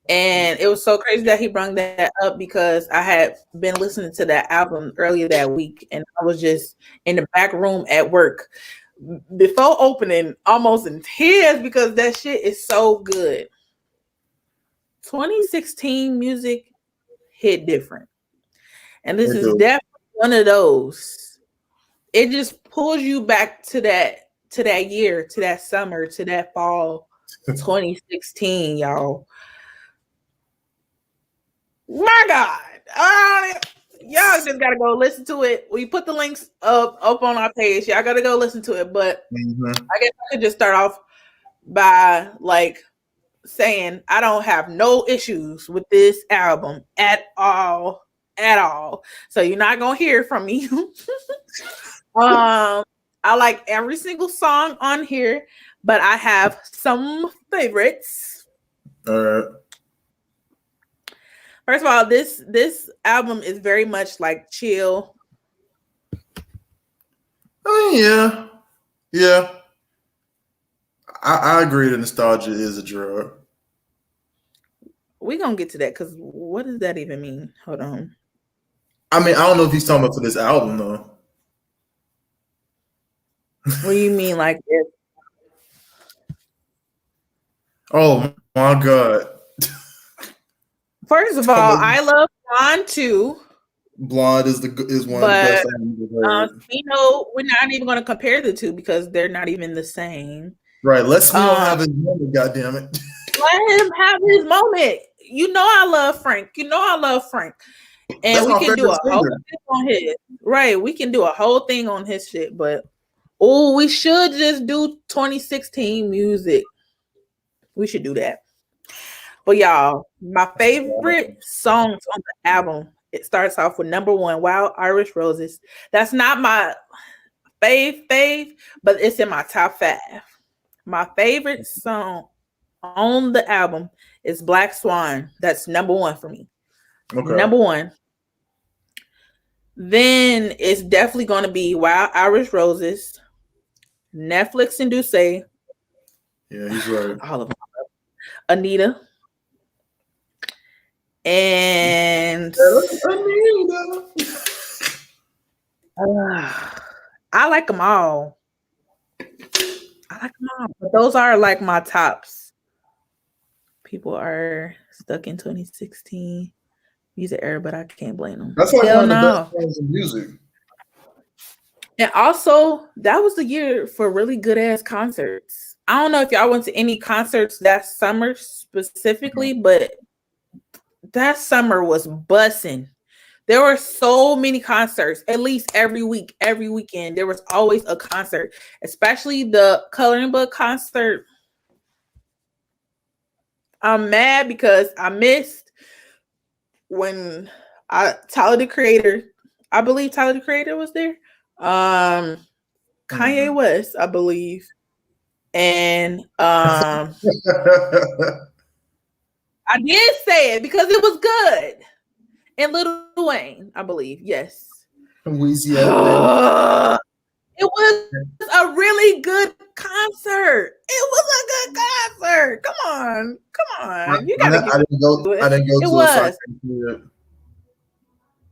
Speaker 1: And it was so crazy that he brought that up because I had been listening to that album earlier that week, and I was just in the back room at work before opening, almost in tears because that shit is so good. 2016 music hit different, and this is definitely one of those. It just pulls you back to that year, to that summer, to that fall, 2016, y'all. My God. Y'all just gotta go listen to it. We put the links up on our page. Y'all gotta go listen to it. But I guess I could just start off by like saying I don't have no issues with this album at all. At all. So you're not gonna hear from me. I like every single song on here, but I have some favorites.
Speaker 2: All right.
Speaker 1: First of all, this album is very much like chill.
Speaker 2: Oh yeah. I agree that nostalgia is a drug.
Speaker 1: We're gonna get to that because what does that even mean? Hold on.
Speaker 2: I mean, I don't know if he's talking about for this album though.
Speaker 1: What do you mean, like this?
Speaker 2: Oh my God.
Speaker 1: First of all, I love Blonde too.
Speaker 2: Blonde is one of the best albums I've heard.
Speaker 1: We're not even going to compare the two because they're not even the same.
Speaker 2: Right. Let SMINO have his moment, goddammit.
Speaker 1: Let him have his moment. You know I love Frank. And
Speaker 2: That's
Speaker 1: we can do a whole thing on his. Right. We can do a whole thing on his shit, but we should just do 2016 music. We should do that. But y'all, my favorite songs on the album, it starts off with number 1, Wild Irish Roses. That's not my fave, but it's in my top 5. My favorite song on the album is Black Swan. That's number 1 for me. Okay. Number 1. Then it's definitely going to be Wild Irish Roses, Netflix and Duce.
Speaker 2: Yeah, he's right.
Speaker 1: All of them. Anita. And I like them all. But those are like my tops. People are stuck in 2016 music era, but I can't blame them.
Speaker 2: That's like one of the best songs in music.
Speaker 1: And also, that was the year for really good ass concerts. I don't know if y'all went to any concerts that summer specifically, but that summer was bussing. There were so many concerts, at least every week, every weekend. There was always a concert, especially the Coloring Book concert. I'm mad because I missed when Tyler the Creator, I believe Tyler the Creator was there. Kanye West, I believe. And I did say it because it was good. And Lil Wayne, I believe. Yes. It was a really good concert. Come on. You gotta
Speaker 2: I didn't go to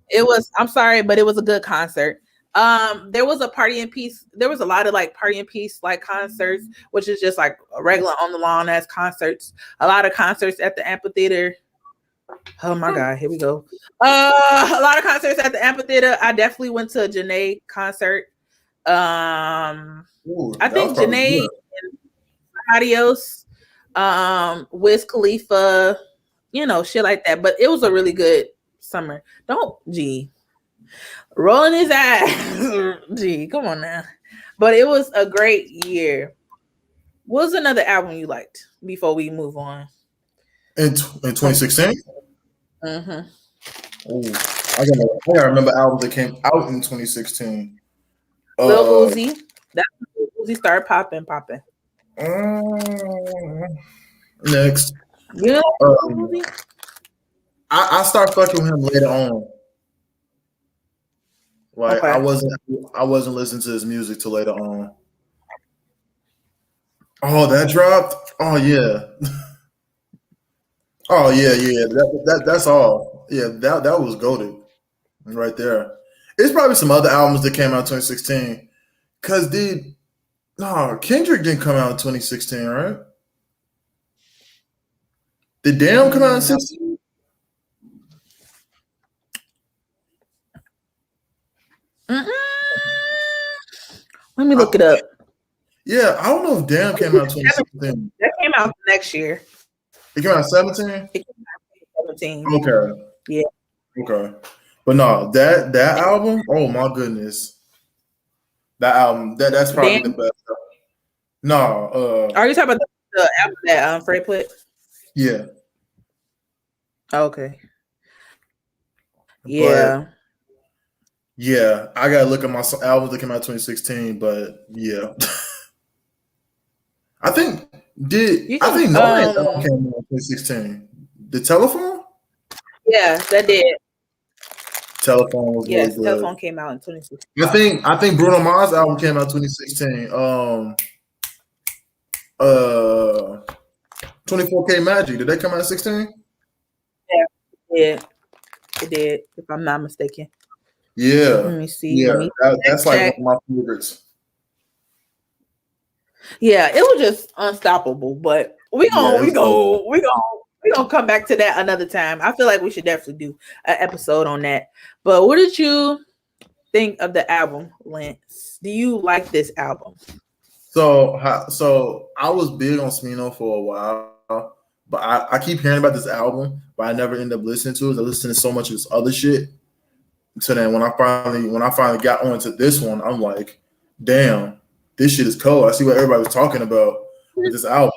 Speaker 1: it was, I'm sorry, but it was a good concert. There was a Party in Peace. There was a lot of like Party in Peace like concerts, which is just like a regular on the lawn ass concerts. A lot of concerts at the amphitheater. Oh my God, here we go. A lot of concerts at the amphitheater. I definitely went to a Janae concert. I think Janae and Adios, Wiz Khalifa, shit like that. But it was a really good summer. rolling his eyes. Gee, come on now. But it was a great year. What was another album you liked before we move on?
Speaker 2: In
Speaker 1: From
Speaker 2: 2016.
Speaker 1: mm-hmm.
Speaker 2: Oh, I gotta remember albums that came out in 2016.
Speaker 1: Lil
Speaker 2: Uh,
Speaker 1: Uzi. That's when Lil Uzi started popping.
Speaker 2: um, next,
Speaker 1: You know Lil
Speaker 2: um,
Speaker 1: Uzi?
Speaker 2: I start fucking with him later on. Like
Speaker 1: Okay.
Speaker 2: I wasn't listening to his music till later on. Oh, that dropped. Oh yeah. Oh yeah. That's all. Yeah, that was goaded right there. It's probably some other albums that came out in 2016. Cause dude, no, Kendrick didn't come out in 2016, right? Did Damn come out in
Speaker 1: No.
Speaker 2: 16?
Speaker 1: Mm-mm. Let me look it up.
Speaker 2: Yeah, I don't know if Damn came out in 2016.
Speaker 1: That came out next year.
Speaker 2: It came out in 17?
Speaker 1: It came out in 17.
Speaker 2: Okay.
Speaker 1: Yeah.
Speaker 2: Okay. But no, that album, oh my goodness. That album, that's probably the
Speaker 1: Damn.
Speaker 2: best. No,
Speaker 1: Are you talking about the album that Fred put?
Speaker 2: yeah.
Speaker 1: Okay.
Speaker 2: But
Speaker 1: Yeah.
Speaker 2: yeah, I gotta look at my albums that came out 2016, but yeah. I think
Speaker 1: You
Speaker 2: I think
Speaker 1: can
Speaker 2: No Man's album came out in 2016. The Telephone?
Speaker 1: yeah, that did.
Speaker 2: Telephone was really
Speaker 1: Yes,
Speaker 2: good.
Speaker 1: Telephone came out in 2016.
Speaker 2: I think Bruno Mars album came out 2016. 24K Magic. Did that come out in 16?
Speaker 1: Yeah, it did, if I'm not mistaken.
Speaker 2: Yeah.
Speaker 1: Let me see.
Speaker 2: Yeah.
Speaker 1: Let me
Speaker 2: That's like one
Speaker 1: check.
Speaker 2: of my favorites.
Speaker 1: Yeah, it was just unstoppable. But we
Speaker 2: Yeah,
Speaker 1: gonna
Speaker 2: it
Speaker 1: we
Speaker 2: was good.
Speaker 1: gonna we gonna we gonna come back to that another time. I feel like we should definitely do an episode on that. But what did you think of the album, Lance? Do you like this album?
Speaker 2: So I was big on SMINO for a while, but I keep hearing about this album, but I never end up listening to it. I listen to so much of this other shit. So then when I finally got onto this one, I'm like, damn, this shit is cool. I see what everybody was talking about with this album.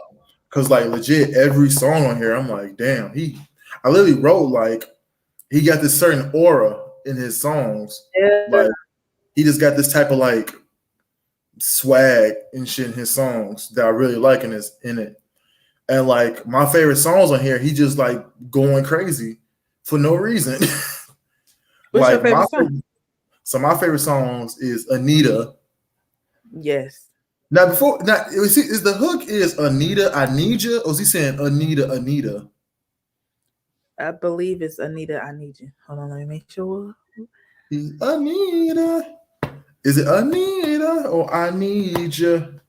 Speaker 2: Cause like legit every song on here, I'm like, damn, I literally wrote like he got this certain aura in his songs.
Speaker 1: Yeah.
Speaker 2: Like he just got this type of like swag and shit in his songs that I really like in it. And like my favorite songs on here, he just like going crazy for no reason.
Speaker 1: What's your
Speaker 2: Like
Speaker 1: favorite song?
Speaker 2: my favorite songs is Anita.
Speaker 1: Yes.
Speaker 2: Now is the hook is Anita, I need you, or is he saying Anita?
Speaker 1: I believe it's Anita, I Need You. Hold on, let me make sure.
Speaker 2: Anita. Is it Anita or I need you?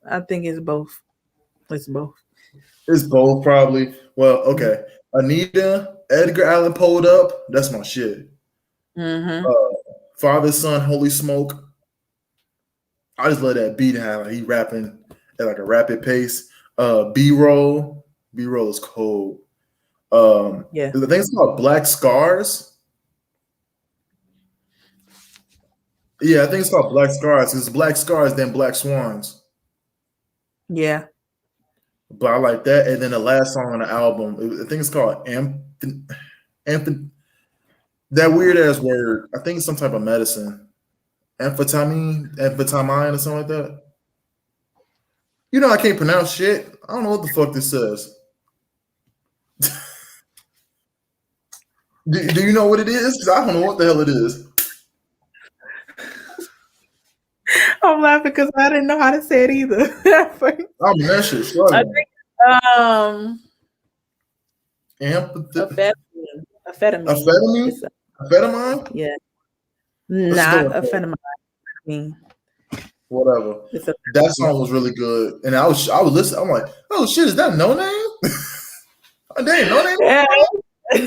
Speaker 1: I think it's both. It's both.
Speaker 2: It's both probably. Well, okay. Anita, Edgar Allan Poe'd Up. That's my shit.
Speaker 1: Mm-hmm.
Speaker 2: Father, Son, Holy Smoke. I just love that beat how he rapping at like a rapid pace. B-roll. B-roll is cold.
Speaker 1: Yeah.
Speaker 2: I think it's called Black Scars. Yeah, I think it's called Black Scars. It's Black Scars, then Black Swans.
Speaker 1: Yeah.
Speaker 2: But I like that. And then the last song on the album, I think it's called that weird ass word. I think it's some type of medicine. Amphetamine or something like that. You know I can't pronounce shit. I don't know what the fuck this says. Do you know what it is? Because I don't know what the hell it is.
Speaker 1: I'm laughing because I didn't know how to say it either.
Speaker 2: I'm that shit
Speaker 1: I
Speaker 2: struggling.
Speaker 1: think
Speaker 2: Amphetamine?
Speaker 1: amphetamine.
Speaker 2: Amphetamine?
Speaker 1: Yeah.
Speaker 2: Let's
Speaker 1: Not
Speaker 2: go.
Speaker 1: amphetamine.
Speaker 2: Whatever.
Speaker 1: It's
Speaker 2: That song was really good. And I was listening. I'm like, oh shit, is that No Name? Dang, No Name?
Speaker 1: Yeah.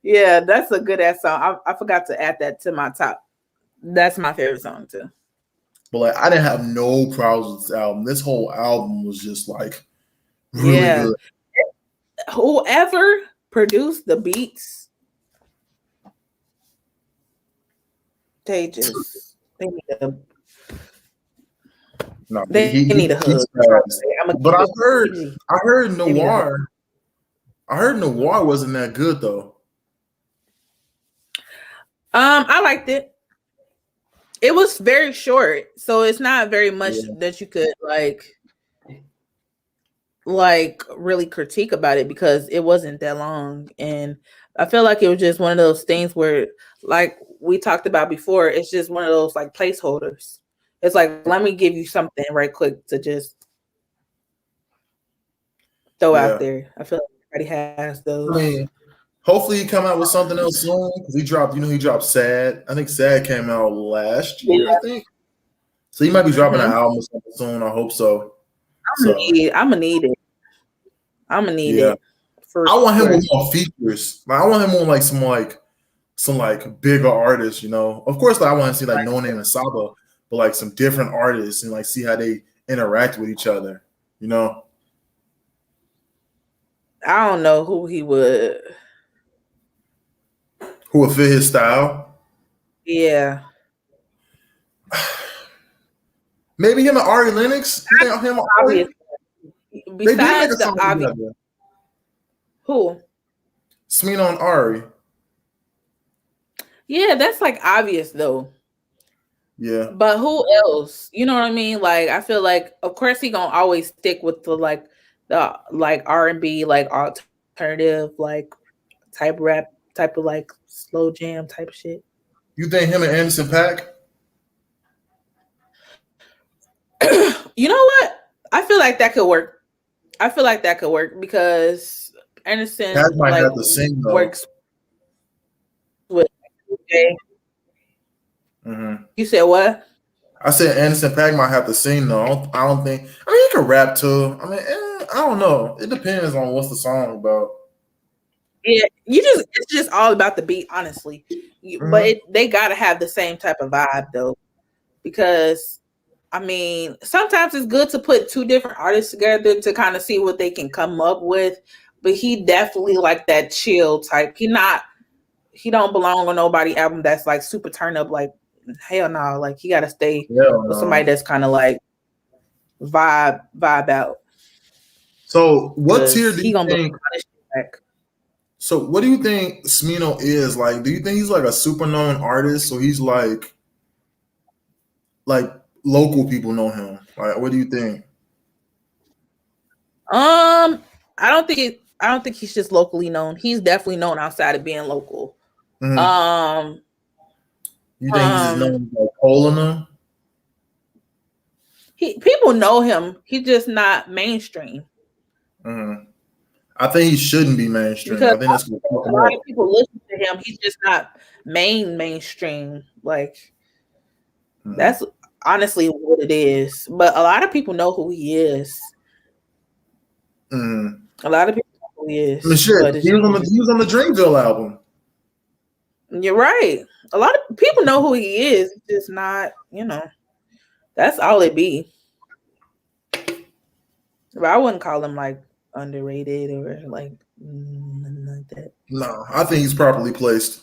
Speaker 1: Yeah, that's a good ass song. I forgot to add that to my top. That's my favorite song too.
Speaker 2: But like I didn't have no problems with this album. This whole album was just like really good.
Speaker 1: Whoever produced the beats, they need a
Speaker 2: No,
Speaker 1: they need a hug.
Speaker 2: he's fast.
Speaker 1: I'm gonna
Speaker 2: But
Speaker 1: keep it PG.
Speaker 2: I heard
Speaker 1: They need a hug.
Speaker 2: Noir. I heard Noir wasn't that good though.
Speaker 1: I liked it. It was very short, so it's not very much that you could like really critique about it because it wasn't that long. And I feel like it was just one of those things where, like we talked about before, it's just one of those like placeholders. It's like, let me give you something right quick to just throw out there. I feel like everybody has those.
Speaker 2: I mean, hopefully he come out with something else soon because he dropped Sad. I think Sad came out last year, I think. So he might be dropping an album or something soon. I hope so.
Speaker 1: I'm gonna need it. I'm gonna need it.
Speaker 2: I want him with more features. Like, I want him on like some bigger artists, you know. Of course, like, I want to see like No Name and Saba, but like some different artists and like see how they interact with each other, you know.
Speaker 1: I don't know who
Speaker 2: would fit his style.
Speaker 1: Yeah.
Speaker 2: Maybe him and Ari Lennox. You think him and Ari?
Speaker 1: Besides the obvious. Who?
Speaker 2: SMINO and Ari.
Speaker 1: Yeah, that's like obvious though.
Speaker 2: Yeah.
Speaker 1: But who else? You know what I mean? Like, I feel like, of course, he gonna always stick with the R&B, like alternative, like type rap, type of like slow jam type shit.
Speaker 2: You think him and Anderson .Paak?
Speaker 1: You know what? I feel like that could work. Because Anderson
Speaker 2: might have the same
Speaker 1: works with.
Speaker 2: Mm-hmm.
Speaker 1: You said what?
Speaker 2: I said Anderson .Paak might have to sing though. I don't think. I mean, he can rap too. I mean, I don't know. It depends on what's the song about.
Speaker 1: Yeah, it's just all about the beat, honestly. But they gotta have the same type of vibe though, because I mean, sometimes it's good to put two different artists together to kind of see what they can come up with. But he definitely like that chill type. He don't belong on nobody album that's like super turn up. Like, hell no. Like, he gotta stay with somebody that's kind of like vibe out.
Speaker 2: So what tier do you think? So what do you think SMINO is? Like, do you think he's like a super known artist? So he's like local people know him. Like, what do you think?
Speaker 1: I don't think he's just locally known. He's definitely known outside of being local.
Speaker 2: Mm-hmm. You think he's just known like holding them?
Speaker 1: People know him. He's just not mainstream.
Speaker 2: Mm-hmm. I think he shouldn't be mainstream.
Speaker 1: Because
Speaker 2: I think that's
Speaker 1: a lot of people listen to him. He's just not mainstream. Like, that's honestly what it is. But a lot of people know who he is. A lot of people know who he is.
Speaker 2: I mean, shit, he was on the Dreamville album.
Speaker 1: You're right. A lot of people know who he is. It's just not, that's all it be. But I wouldn't call him like underrated or like nothing like that.
Speaker 2: No, I think he's properly placed.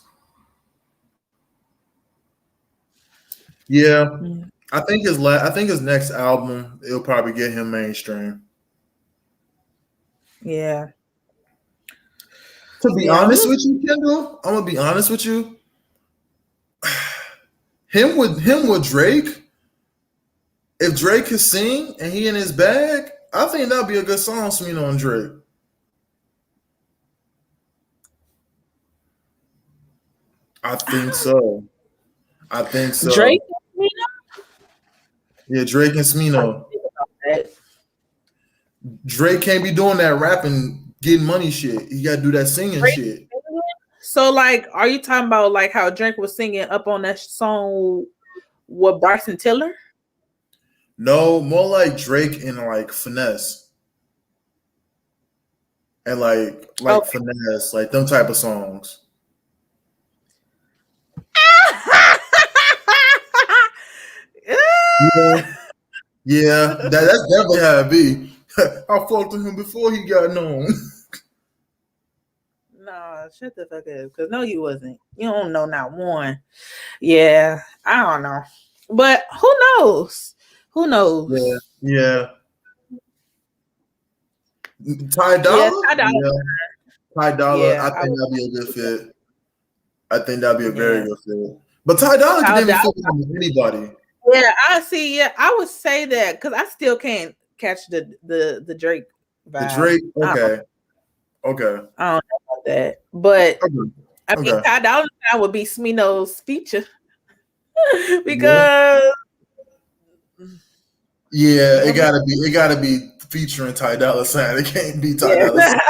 Speaker 2: Yeah. I think his next album, it'll probably get him mainstream.
Speaker 1: Yeah.
Speaker 2: To be honest with you, Kendall, I'm gonna be honest with you. Him with Drake, if Drake could sing and he in his bag, I think that'd be a good song, SMINO and Drake. I think so.
Speaker 1: Drake and
Speaker 2: SMINO? Yeah, Drake and SMINO. Drake can't be doing that rapping, getting money shit. He got to do that singing shit.
Speaker 1: So, like, are you talking about like how Drake was singing up on that song with Bryson Tiller?
Speaker 2: No, more like Drake and like Finesse. And like Finesse, like them type of songs. Yeah, that's definitely how it be. I fucked with him before he got known.
Speaker 1: Nah, shut the fuck up. Because no, you wasn't. You don't know not one. Yeah, I don't know. But who knows? Who
Speaker 2: Yeah,
Speaker 1: knows?
Speaker 2: yeah. Ty
Speaker 1: Yeah,
Speaker 2: Dolla?
Speaker 1: I don't.
Speaker 2: Yeah. Ty Dolla, I
Speaker 1: Yeah, I
Speaker 2: think
Speaker 1: would.
Speaker 2: that'd be a good fit. I think that'd be a very
Speaker 1: Yeah,
Speaker 2: good fit. But Ty Dolla can
Speaker 1: I,
Speaker 2: maybe
Speaker 1: I,
Speaker 2: fit with anybody.
Speaker 1: yeah, I see. Yeah, I would say that because I still can't catch the Drake
Speaker 2: The
Speaker 1: vibe.
Speaker 2: Drake, okay. Okay.
Speaker 1: I don't know about that, but
Speaker 2: Okay.
Speaker 1: I mean,
Speaker 2: Okay.
Speaker 1: Ty Dolla Sign would be Smino's feature
Speaker 2: Yeah.
Speaker 1: because
Speaker 2: Yeah,
Speaker 1: never
Speaker 2: it gotta be featuring Ty Dolla Sign. It can't be Ty
Speaker 1: yeah.
Speaker 2: Dolla Sign.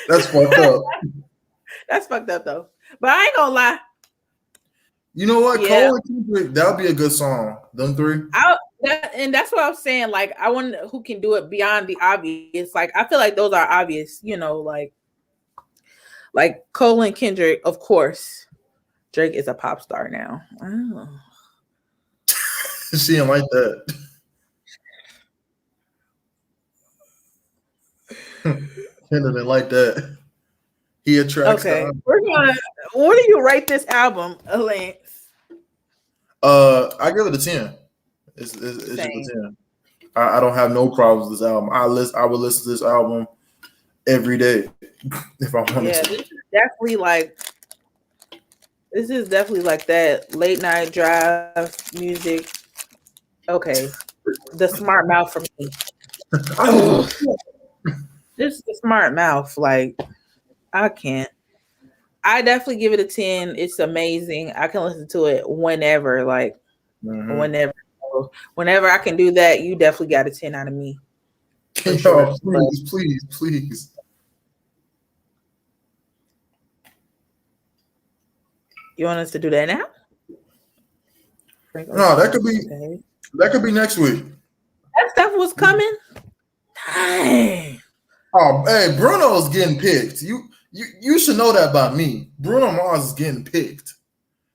Speaker 2: That's fucked up.
Speaker 1: That's fucked up though. But I ain't gonna lie.
Speaker 2: You know what?
Speaker 1: Yeah,
Speaker 2: Cole and Kendrick, that would be a good song. Them three.
Speaker 1: and that's what I'm saying. Like, I wonder who can do it beyond the obvious. Like, I feel like those are obvious. Like Cole and Kendrick, of course. Drake is a pop star now. Oh.
Speaker 2: She didn't like that. Kendrick didn't like that. He attracts
Speaker 1: Okay,
Speaker 2: the.
Speaker 1: we're gonna. What do you rate this album, Lance?
Speaker 2: I give it a 10. It's just a
Speaker 1: Same.
Speaker 2: 10. I don't have no problems with this album. I would listen to this album every day if I wanted
Speaker 1: Yeah,
Speaker 2: to.
Speaker 1: this is definitely like that late night drive music. Okay, the smart mouth for me. Oh, this is the smart mouth. Like, I can't. I definitely give it a 10. It's amazing. I can listen to it whenever, like whenever. Whenever I can do that, you definitely got a 10 out of me. For sure.
Speaker 2: Please.
Speaker 1: You want us to do that now?
Speaker 2: No, that could be next week.
Speaker 1: That stuff was coming. Dang.
Speaker 2: Oh, hey, Bruno's getting picked. You should know that about me. Bruno Mars is getting picked.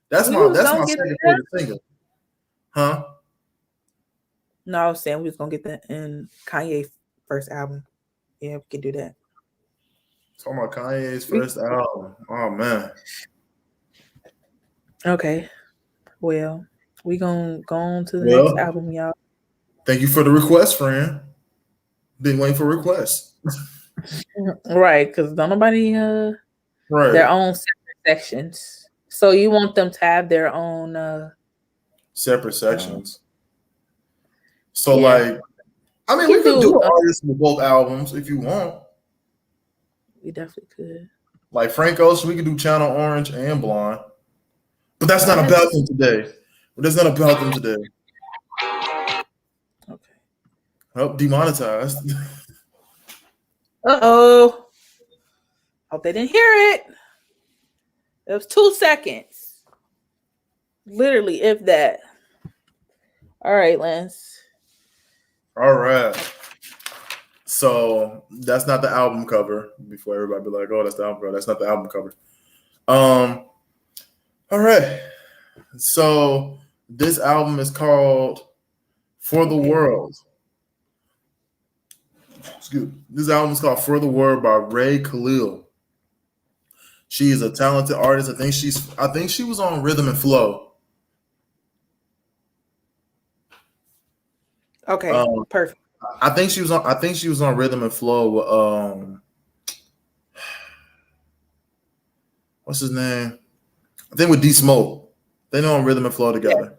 Speaker 2: That's my second favorite singer. Huh?
Speaker 1: No, I was saying we was gonna get that in Kanye's first album. Yeah, we can do that.
Speaker 2: Talking about Kanye's first album. Oh man.
Speaker 1: Okay. Well, we gonna go on to the next album, y'all.
Speaker 2: Thank you for the request, friend. Been waiting for requests.
Speaker 1: Right, because don't nobody
Speaker 2: Right.
Speaker 1: their own separate sections. So you want them to have their own
Speaker 2: separate sections. So like, I mean, we could do artists with both albums if you want.
Speaker 1: We definitely could.
Speaker 2: Like Frank Ocean, we could do Channel Orange and Blonde. But that's not about them today.
Speaker 1: Okay.
Speaker 2: Oh, demonetized.
Speaker 1: Uh-oh. Hope they didn't hear it. It was 2 seconds. Literally, if that. All right, Lance.
Speaker 2: All right. So that's not the album cover. Before everybody be like, "Oh, that's the album cover." That's not the album cover. All right. So this album is called "For the World." Excuse me. This album is called "For the World" by KHALIL. She is a talented artist. I think she was on Rhythm and Flow.
Speaker 1: Okay, perfect.
Speaker 2: I think she was on Rhythm and Flow with what's his name? I think with D Smoke. They know on Rhythm and Flow together.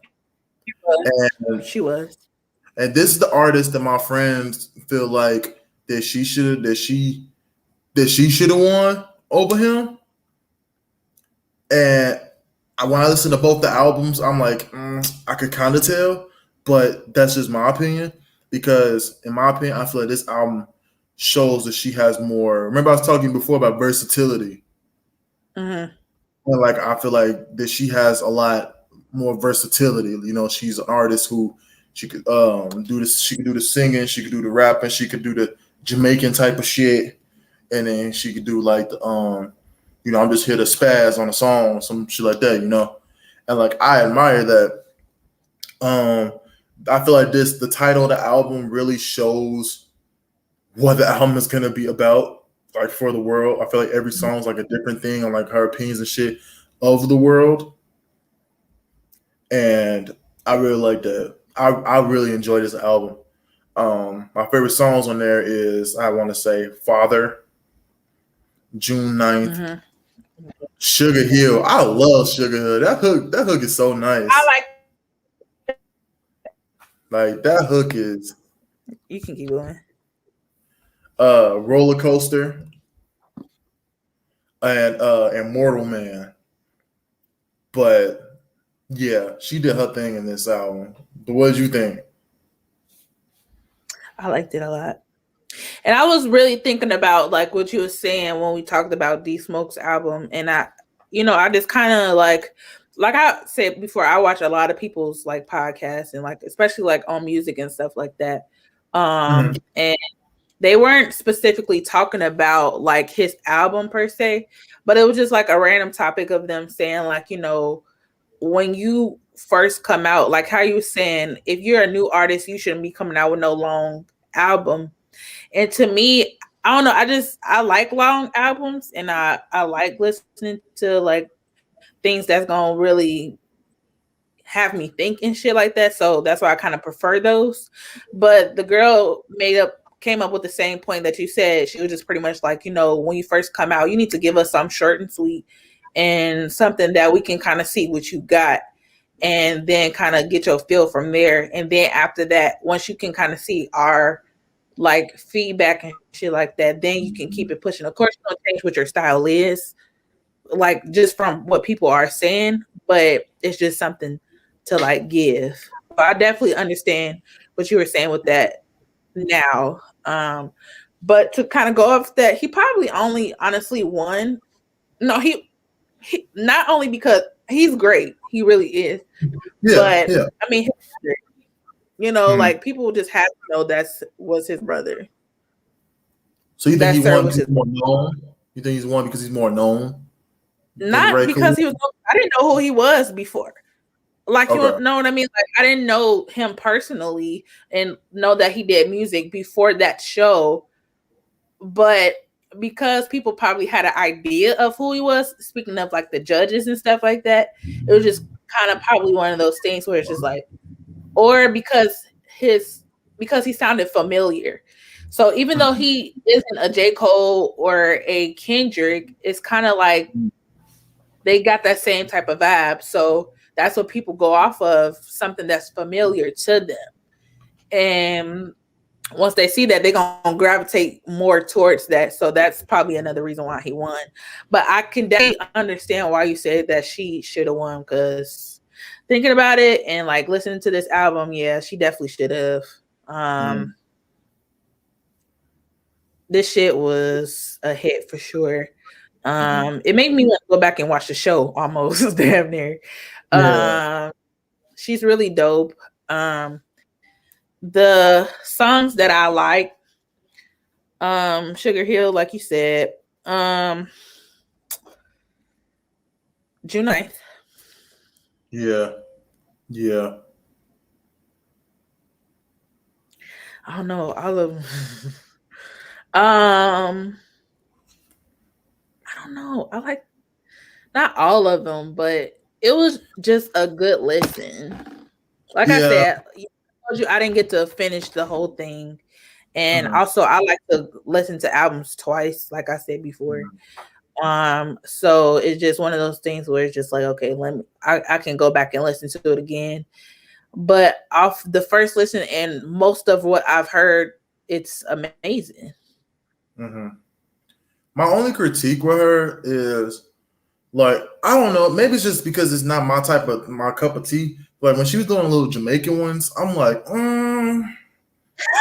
Speaker 1: Yeah. She was.
Speaker 2: And this is the artist that my friends feel like that she should have won over him. And when I listen to both the albums, I'm like, I could kind of tell, but that's just my opinion. Because in my opinion, I feel like this album shows that she has more. Remember, I was talking before about versatility.
Speaker 1: Mm-hmm.
Speaker 2: And like, I feel like that she has a lot more versatility. You know, she's an artist who she could do this. She could do the singing. She could do the rapping. She could do the Jamaican type of shit. And then she could do like the I'm just here to spaz on a song, some shit like that, And like I admire that. I feel like the title of the album really shows what the album is gonna be about. like for the world. I feel like every song's like a different thing on like her opinions and shit of the world, and I really like that. I really enjoy this album. My favorite songs on there is I want to say Father, June 9th,
Speaker 1: Mm-hmm.
Speaker 2: Sugar Hill. I love Sugar Hill. That hook is so
Speaker 1: I
Speaker 2: nice.
Speaker 1: like.
Speaker 2: Like that hook is
Speaker 1: You can keep going.
Speaker 2: Roller Coaster and Mortal Man. But yeah, she did her thing in this album. But what did you think?
Speaker 1: I liked it a lot. And I was really thinking about like what you were saying when we talked about D Smoke's album, and I just kind of like I said before, I watch a lot of people's like podcasts and like especially like on music and stuff like that.
Speaker 2: Mhm.
Speaker 1: And they weren't specifically talking about like his album per se, but it was just like a random topic of them saying like, when you first come out, like how you were saying, if you're a new artist, you shouldn't be coming out with no long album. And to me, I don't know, I like long albums, and I like listening to like things that's gonna really have me think and shit like that. So that's why I kind of prefer those. But the girl came up with the same point that you said. She was just pretty much like, when you first come out, you need to give us some short and sweet and something that we can kind of see what you got, and then kind of get your feel from there. And then after that, once you can kind of see our like feedback and shit like that, then you can keep it pushing. Of course, you don't change what your style is, like just from what people are saying, but it's just something to like give. So I definitely understand what you were saying with that now. But to kind of go off that, he probably only honestly won. No, he not only because he's great, he really is.
Speaker 2: Yeah,
Speaker 1: But
Speaker 2: yeah.
Speaker 1: I mean,
Speaker 2: Mhm.
Speaker 1: like people just have to know that's was his brother.
Speaker 2: So you think
Speaker 1: That
Speaker 2: he
Speaker 1: sir
Speaker 2: won
Speaker 1: was
Speaker 2: because
Speaker 1: his.
Speaker 2: he's more known? You think he's won because he's more known? You think
Speaker 1: Not
Speaker 2: Ray
Speaker 1: because
Speaker 2: Khalil?
Speaker 1: he was. I didn't know who he was before. Like, you
Speaker 2: Okay.
Speaker 1: know what I mean? Like, I didn't know him personally and know that he did music before that show, but because people probably had an idea of who he was, speaking of like the judges and stuff like that, it was just kind of probably one of those things where it's just like, or his because he sounded familiar. So even though
Speaker 2: Mhm.
Speaker 1: he isn't a J. Cole or a Kendrick, it's kind of like they got that same type of vibe. So that's what people go off of, something that's familiar to them. And once they see that, they're gonna gravitate more towards that. So that's probably another reason why he won. But I can definitely understand why you said that she should have won, because thinking about it and like listening to this album, yeah, she definitely should have.
Speaker 2: Mhm.
Speaker 1: This shit was a hit for sure.
Speaker 2: Mhm.
Speaker 1: It made me want to go back and watch the show almost damn near.
Speaker 2: Yeah.
Speaker 1: Um, she's really dope. The songs that I like, Sugar Hill, like you said, um, June 9th.
Speaker 2: Yeah. Yeah.
Speaker 1: I don't know, all of them. um, I don't know. I like not all of them, but it was just a good listen. Like I
Speaker 2: Yeah.
Speaker 1: said, I told you I didn't get to finish the whole thing. And
Speaker 2: Mhm.
Speaker 1: also I like to listen to albums twice, like I said before.
Speaker 2: Mhm.
Speaker 1: So it's just one of those things where it's just like, okay, I can go back and listen to it again. But off the first listen and most of what I've heard, it's amazing.
Speaker 2: Mhm. My only critique with her is like I don't know. Maybe it's just because it's not my cup of tea. Like when she was doing little Jamaican ones, I'm like, they
Speaker 1: Like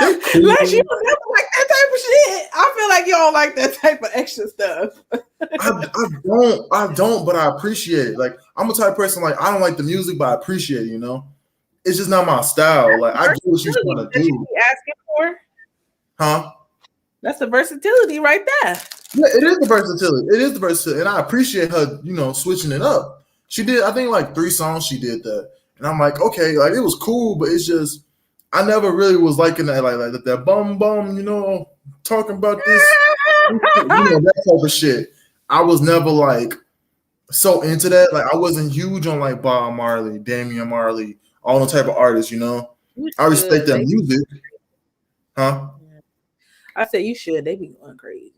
Speaker 1: you
Speaker 2: cool.
Speaker 1: don't never like that type of shit. I feel like you don't like that type of extra stuff.
Speaker 2: I don't, but I appreciate it. Like I'm a type of person like I don't like the music, but I appreciate it. It's just not my style. Like I get what she's trying
Speaker 1: Versatility
Speaker 2: to
Speaker 1: that you
Speaker 2: do,
Speaker 1: be asking for.
Speaker 2: huh?
Speaker 1: That's the versatility right there.
Speaker 2: Yeah, it is the versatility. It is the versatility, and I appreciate her. Switching it up. She did, I think, like 3 songs. She did that, and I'm like, okay, like it was cool, but it's just I never really was liking that, like that bum bum. Talking about this. that type of shit. I was never like so into that. Like I wasn't huge on like Bob Marley, Damian Marley, all those type of artists.
Speaker 1: You
Speaker 2: I respect
Speaker 1: should.
Speaker 2: their music, huh?
Speaker 1: Yeah. I said you should. They be going crazy.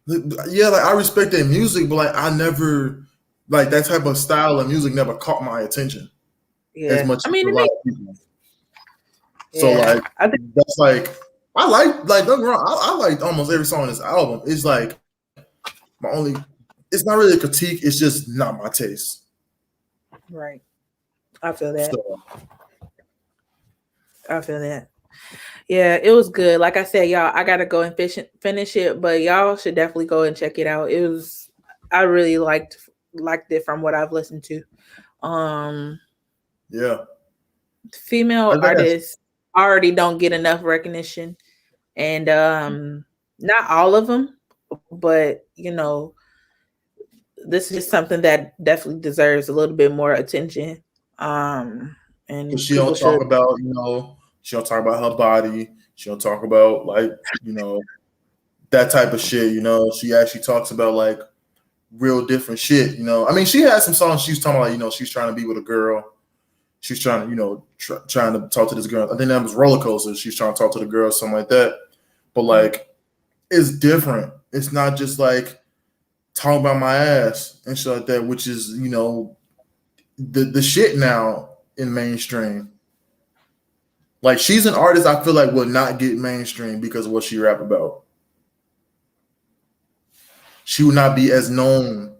Speaker 2: Yeah, like I respect their music, but like I never like that type of style of music never caught my attention as
Speaker 1: Yeah.
Speaker 2: much
Speaker 1: I
Speaker 2: as
Speaker 1: mean,
Speaker 2: a
Speaker 1: it
Speaker 2: lot
Speaker 1: makes.
Speaker 2: of people. So
Speaker 1: Yeah.
Speaker 2: like
Speaker 1: I think.
Speaker 2: that's I like don't get me wrong, I like almost every song on this album. It's like my only it's not really a critique, it's just not my taste.
Speaker 1: Right. I feel that.
Speaker 2: So
Speaker 1: I feel that. Yeah, it was good. Like I said, y'all, I gotta go and finish it, but y'all should definitely go and check it out. It was, I really liked it from what I've listened to. Um,
Speaker 2: yeah.
Speaker 1: Female
Speaker 2: Like I said,
Speaker 1: artists already don't get enough recognition, and not all of them, but this is something that definitely deserves a little bit more attention.
Speaker 2: but
Speaker 1: And
Speaker 2: she
Speaker 1: people
Speaker 2: don't talk
Speaker 1: should.
Speaker 2: about, she don't talk about her body. She don't talk about like, that type of shit, She actually talks about like real different shit. I mean, she had some songs she's talking about, she's trying to be with a girl. She's trying to, trying to talk to this girl. I think that was Roller Coaster. She's trying to talk to the girl, something like that. But like, it's different. It's not just like talking about my ass and shit like that, which is, the shit now in mainstream. Like she's an artist I feel like will not get mainstream because of what she rap about. She would not be as known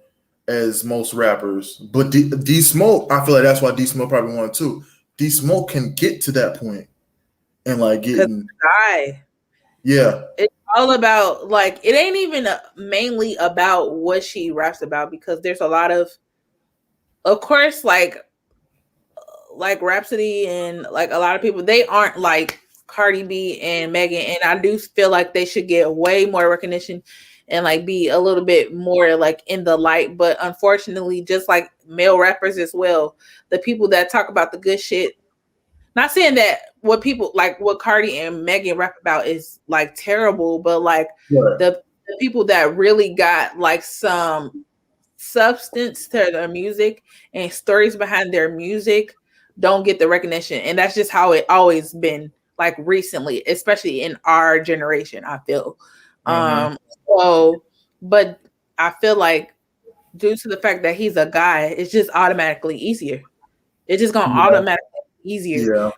Speaker 2: as most rappers. But D Smoke, I feel like that's why D Smoke probably wanted to. D Smoke can get to that point and like
Speaker 1: Because
Speaker 2: getting yeah.
Speaker 1: it's all about, like, it ain't even mainly about what she raps about, because there's a lot of course, like Rhapsody and like a lot of people, they aren't like Cardi B and Megan, and I do feel like they should get way more recognition and like be a little bit more like in the light. But unfortunately, just like male rappers as well, the people that talk about the good shit, not saying that what people like what Cardi and Megan rap about is like terrible, but like
Speaker 2: Right.
Speaker 1: the people that really got like some substance to their music and stories behind their music don't get the recognition. And that's just how it always been, like recently, especially in our generation, I feel.
Speaker 2: Mm-hmm.
Speaker 1: Um so but I feel like due to the fact that he's a guy, it's just automatically easier. It's just gonna
Speaker 2: Yeah.
Speaker 1: automatically be easier.
Speaker 2: Yeah.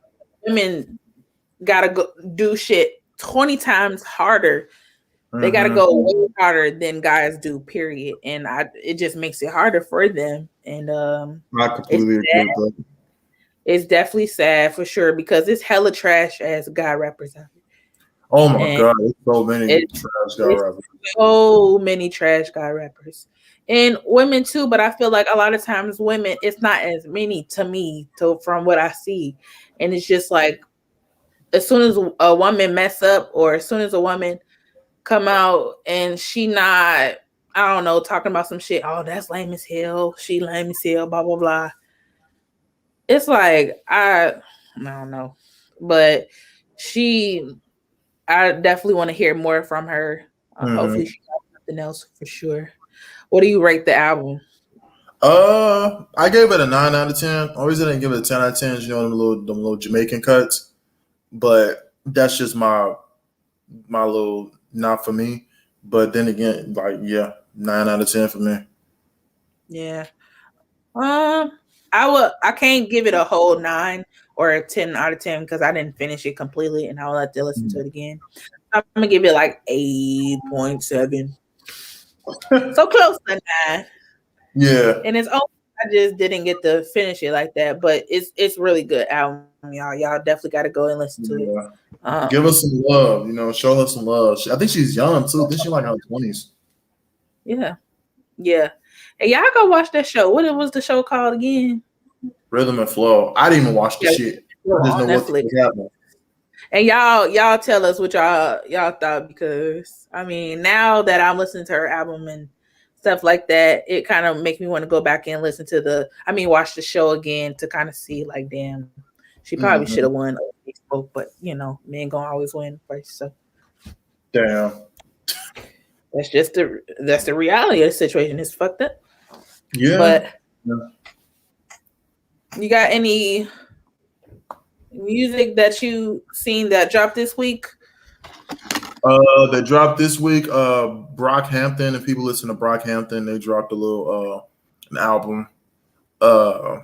Speaker 1: Women gotta go do shit 20 times harder. They gotta
Speaker 2: Mm-hmm.
Speaker 1: go way harder than guys do, period. And it just makes it harder for them. And
Speaker 2: I
Speaker 1: it's
Speaker 2: completely agree
Speaker 1: sad.
Speaker 2: with that.
Speaker 1: It's definitely sad for sure, because it's hella trash as guy rappers out here.
Speaker 2: Oh my
Speaker 1: And
Speaker 2: god, there's so many
Speaker 1: it,
Speaker 2: trash guy
Speaker 1: it's
Speaker 2: rappers.
Speaker 1: so many trash guy rappers. And women too, but I feel like a lot of times women, it's not as many to me, to from what I see. And it's just like as soon as a woman mess up, or as soon as a woman come out and she not, I don't know, talking about some shit, oh, that's lame as hell, she lame as hell, blah blah blah. It's like I don't know. But she I definitely want to hear more from her. Hopefully
Speaker 2: Mm-hmm.
Speaker 1: she got something else for sure. What do you rate the album?
Speaker 2: I gave it a 9 out of 10. Always didn't give it a 10 out of 10. Them little Jamaican cuts, but that's just my little not for me. But then again, like yeah, 9 out of 10 for me.
Speaker 1: Yeah. Um, I can't give it a whole 9 or a 10 out of 10 because I didn't finish it completely and I will have to listen to it again. I'm gonna give it like 8.7. So close to 9.
Speaker 2: Yeah,
Speaker 1: And it's only I just didn't get to finish it like that, but it's really good album, y'all. Y'all definitely got to go and listen to it.
Speaker 2: yeah.
Speaker 1: Um,
Speaker 2: Give her some love. Show her some love. I think she's young too. I think she's like in her 20s.
Speaker 1: yeah, yeah. And y'all go watch that show. What was the show called again?
Speaker 2: Rhythm and flow. I didn't even watch the
Speaker 1: Yeah,
Speaker 2: shit. I just
Speaker 1: on
Speaker 2: know what
Speaker 1: Netflix.
Speaker 2: happened.
Speaker 1: And y'all tell us what y'all thought, because I mean, now that I'm listening to her album and stuff like that, it kind of makes me want to go back and listen to watch the show again to kind of see like, damn, she probably should
Speaker 2: Mm-hmm.
Speaker 1: have won Facebook, but men gonna always win first. So
Speaker 2: Damn.
Speaker 1: That's the reality of the situation. It's fucked up.
Speaker 2: Yeah.
Speaker 1: But you got any music that you seen that dropped this week?
Speaker 2: They dropped this week. Brockhampton. If people listen to Brockhampton, they dropped a little an album. Who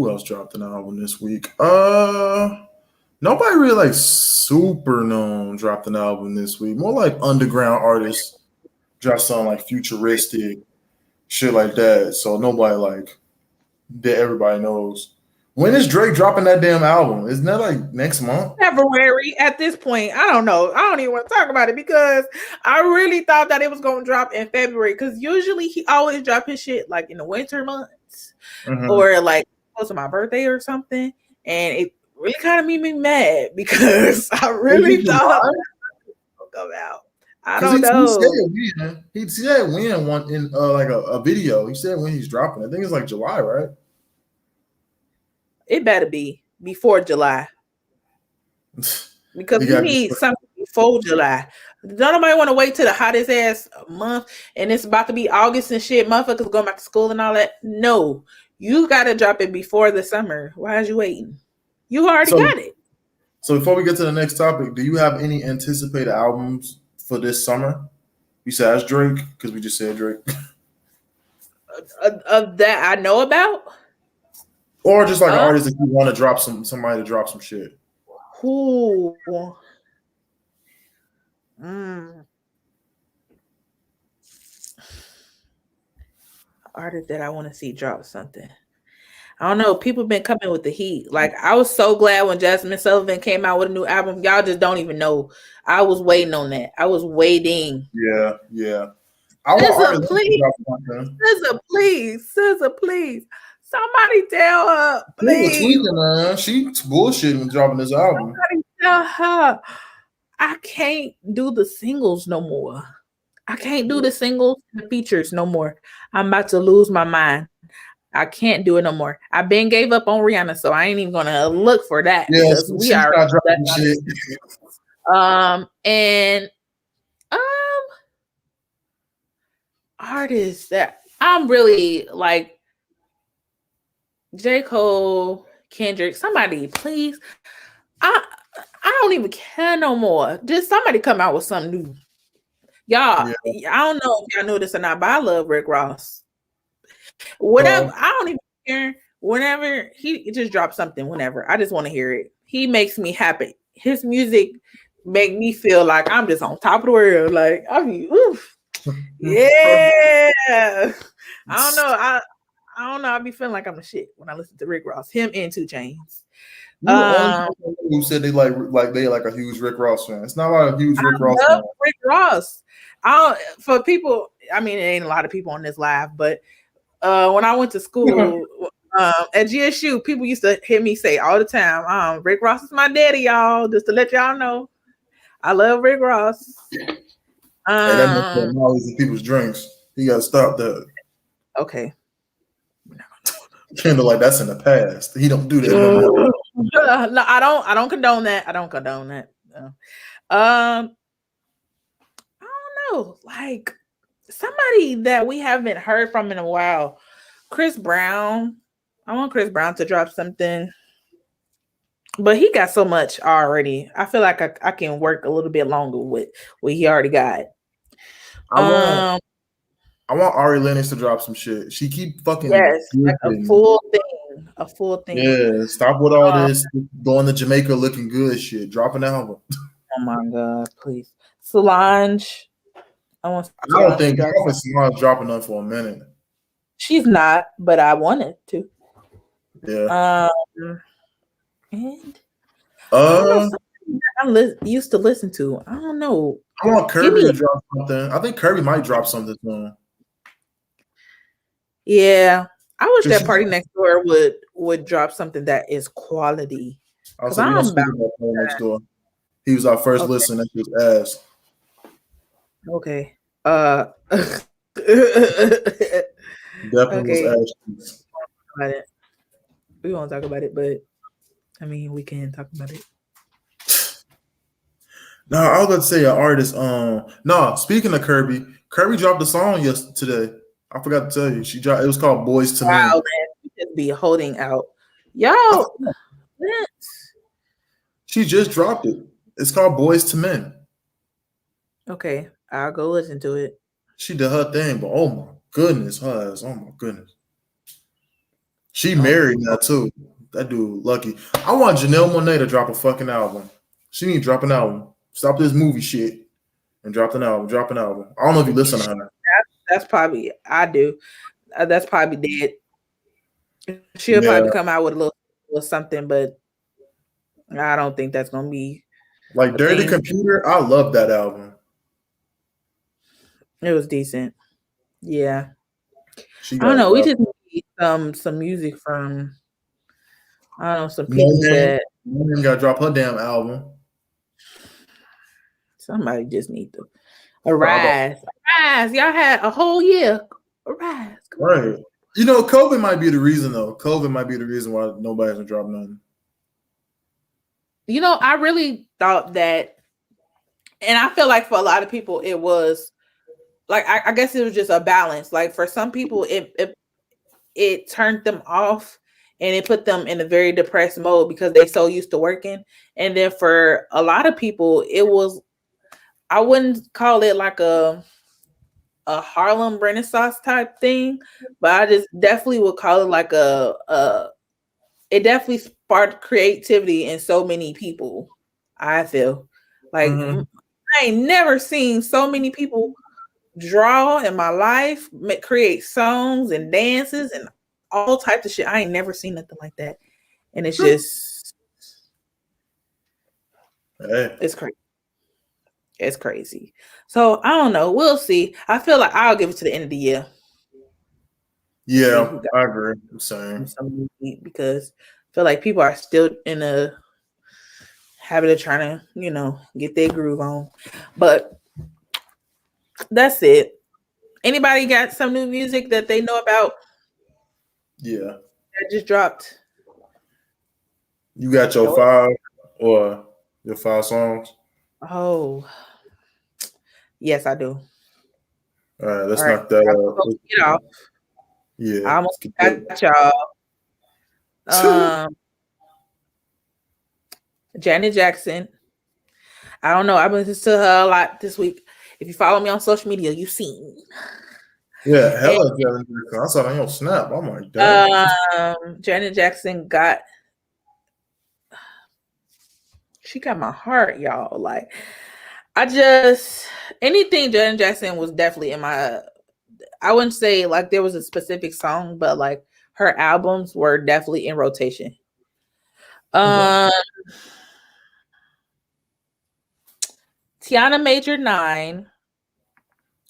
Speaker 2: else dropped an album this week? Nobody really like super known dropped an album this week. More like underground artists dropped something like futuristic shit like that. So nobody like that everybody knows. When is Drake dropping that damn album? Isn't that like next month?
Speaker 1: February at this point. I don't know. I don't even want to talk about it because I really thought that it was going to drop in February because usually he always drop his shit like in the winter months or like close to my birthday or something. And it really kind of made me mad because I really thought it would come out. I don't know.
Speaker 2: He said when one in like a video. He said when he's dropping. I think it's like July, right?
Speaker 1: It better be before July. Because we need something before July. Don't nobody want to wait till the hottest ass month and it's about to be August and shit. Motherfuckers going back to school and all that. No, you got to drop it before the summer. Why is you waiting? You already got it.
Speaker 2: So before we get to the next topic, do you have any anticipated albums for this summer besides Drake? Because we just said Drake.
Speaker 1: Of that I know about?
Speaker 2: Or just like an artist that you want to drop somebody to drop some shit.
Speaker 1: Who? Artist that I want to see drop something. I don't know. People been coming with the heat. Like I was so glad when Jasmine Sullivan came out with a new album. Y'all just don't even know. I was waiting on that. I was waiting.
Speaker 2: Yeah.
Speaker 1: SZA, please. Somebody tell her, please.
Speaker 2: She's bullshitting when dropping this album.
Speaker 1: Somebody tell her I can't do the singles no more. I can't do the singles and the features no more. I'm about to lose my mind. I can't do it no more. I been gave up on Rihanna, so I ain't even gonna look for that because we are dropping shit. Artists that I'm really like J. Cole, Kendrick, somebody please. I don't even care no more. Just somebody come out with something new. Y'all, I don't know if y'all know this or not, but I love Rick Ross. Whatever, I don't even care. Whenever he just drops something, whenever I just want to hear it. He makes me happy. His music make me feel like I'm just on top of the world. Like I mean, oof. Yeah. I don't know. I don't know. I be feeling like I'm a shit when I listen to Rick Ross. Him and 2 Chainz.
Speaker 2: Who said they like a huge Rick Ross fan? It's not like a huge Rick Ross fan.
Speaker 1: Rick Ross. For people, I mean, it ain't a lot of people on this live, but when I went to school at GSU, people used to hear me say all the time, Rick Ross is my daddy, y'all. Just to let y'all know, I love Rick Ross.
Speaker 2: That makes noise in people's drinks. You gotta stop that.
Speaker 1: Okay.
Speaker 2: Kendall, like that's in the past. He don't do that no more.
Speaker 1: No, I don't condone that. I don't condone that. No. I don't know. Like somebody that we haven't heard from in a while. Chris Brown. I want Chris Brown to drop something. But he got so much already. I feel like I can work a little bit longer with what he already got.
Speaker 2: I want Ari Lennox to drop some shit. She keep fucking
Speaker 1: like a full thing.
Speaker 2: Yeah, stop with all this going to Jamaica looking good shit. Drop an album.
Speaker 1: Oh my god, please. Solange.
Speaker 2: I don't think Solange dropping none for a minute.
Speaker 1: She's not, but I wanted to.
Speaker 2: Yeah.
Speaker 1: And I used to listen to. I don't know.
Speaker 2: I want Kirby to drop something. I think Kirby might drop something soon.
Speaker 1: Yeah, I wish that Party Next Door would drop something that is quality.
Speaker 2: We don't speak about Party Next Door. He was our first listen. That was ass.
Speaker 1: Okay.
Speaker 2: Definitely was ass.
Speaker 1: We won't talk about it, but I mean, we can talk about it.
Speaker 2: No, I was about to say an artist. No, speaking of Kirby dropped a song yesterday. I forgot to tell you. She dropped. It was called "Boys to
Speaker 1: Wow,
Speaker 2: Men."
Speaker 1: man, you just be holding out,
Speaker 2: I
Speaker 1: y'all.
Speaker 2: forgot.
Speaker 1: What?
Speaker 2: She just dropped it. It's called "Boys to Men."
Speaker 1: Okay, I'll go listen to it.
Speaker 2: She did her thing, but oh my goodness, her ass. Oh my goodness. She
Speaker 1: Oh my,
Speaker 2: married now too. That dude lucky. I want Janelle Monáe to drop a fucking album. She need to drop an album. Stop this movie shit and drop an album. Drop an album. I don't know if you listen to her.
Speaker 1: that's probably I do. That's probably dead. She'll
Speaker 2: Yeah,
Speaker 1: probably come out with a little something, but I don't think that's gonna be
Speaker 2: like
Speaker 1: a
Speaker 2: Dirty
Speaker 1: thing.
Speaker 2: Computer. I love that album.
Speaker 1: It was decent. Yeah.
Speaker 2: She
Speaker 1: I don't
Speaker 2: got to
Speaker 1: know. We
Speaker 2: drop.
Speaker 1: just need some music from I don't know some
Speaker 2: No
Speaker 1: people
Speaker 2: name.
Speaker 1: that
Speaker 2: No name got to drop her damn album.
Speaker 1: somebody just need to
Speaker 2: Probably.
Speaker 1: arise. Arise. Y'all had a whole year. Arise. Come on.
Speaker 2: Right. You know, COVID might be the reason though. COVID might be the reason why nobody's gonna drop nothing.
Speaker 1: You know, I really thought that, and I feel like for a lot of people, it was like I guess it was just a balance. Like for some people, it turned them off and it put them in a very depressed mode because they so used to working. And then for a lot of people, it was I wouldn't call it like a Harlem Renaissance type thing, but I just definitely would call it like a it definitely sparked creativity in so many people. I feel like
Speaker 2: Mm-hmm.
Speaker 1: I ain't never seen so many people draw in my life, create songs and dances and all types of shit. I ain't never seen nothing like that, and it's just
Speaker 2: Hey.
Speaker 1: it's crazy. It's crazy. So I don't know. We'll see. I feel like I'll give it to the end of the year. See
Speaker 2: Yeah,
Speaker 1: who got
Speaker 2: I agree. I'm saying.
Speaker 1: some music because I feel like people are still in a habit of trying to, get their groove on. But that's it. Anybody got some new music that they know about
Speaker 2: Yeah.
Speaker 1: that just dropped?
Speaker 2: You got your
Speaker 1: No.
Speaker 2: 5 songs.
Speaker 1: Oh, yes, I do.
Speaker 2: All right,
Speaker 1: All
Speaker 2: let's
Speaker 1: right.
Speaker 2: knock that
Speaker 1: I'm
Speaker 2: out.
Speaker 1: supposed to get off.
Speaker 2: Yeah.
Speaker 1: I almost
Speaker 2: Get
Speaker 1: got y'all. Janet Jackson. I don't know. I've been listening to her a lot this week. If you follow me on social media, you've seen.
Speaker 2: Yeah,
Speaker 1: And,
Speaker 2: hella Janet Jackson. I saw that on your snap. I'm like, damn.
Speaker 1: Janet Jackson she got my heart, y'all. Like, anything Janet Jackson was definitely in my, I wouldn't say like there was a specific song, but like her albums were definitely in rotation.
Speaker 2: Okay.
Speaker 1: Tiana Major 9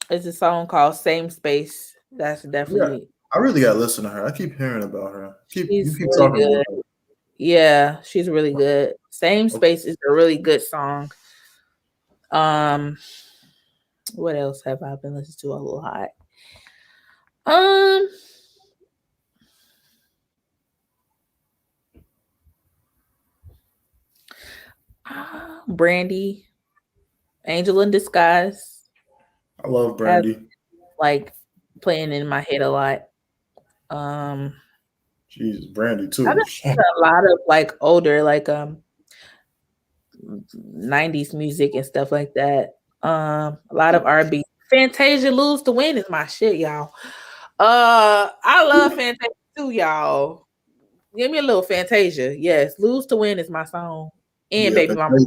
Speaker 1: is a song called Same Space. That's
Speaker 2: Yeah,
Speaker 1: definitely,
Speaker 2: I really gotta listen to her. I keep hearing about her. You
Speaker 1: she's
Speaker 2: keep
Speaker 1: really
Speaker 2: talking
Speaker 1: good.
Speaker 2: about her.
Speaker 1: Yeah, she's really good. Same
Speaker 2: Okay.
Speaker 1: Space is a really good song. What else have I been listening to a little hot? Brandy, Angel in Disguise
Speaker 2: I love
Speaker 1: has
Speaker 2: Brandy.
Speaker 1: like playing in my head a lot.
Speaker 2: Jesus, Brandy
Speaker 1: I've
Speaker 2: too.
Speaker 1: been listening to a lot of like older, like 90s music and stuff like that. A lot of R&B. Fantasia Lose to Win is my shit, y'all. I love Fantasia too, y'all. Give me a little Fantasia. Yes, Lose to Win is my song. And
Speaker 2: Yeah,
Speaker 1: Baby Mama.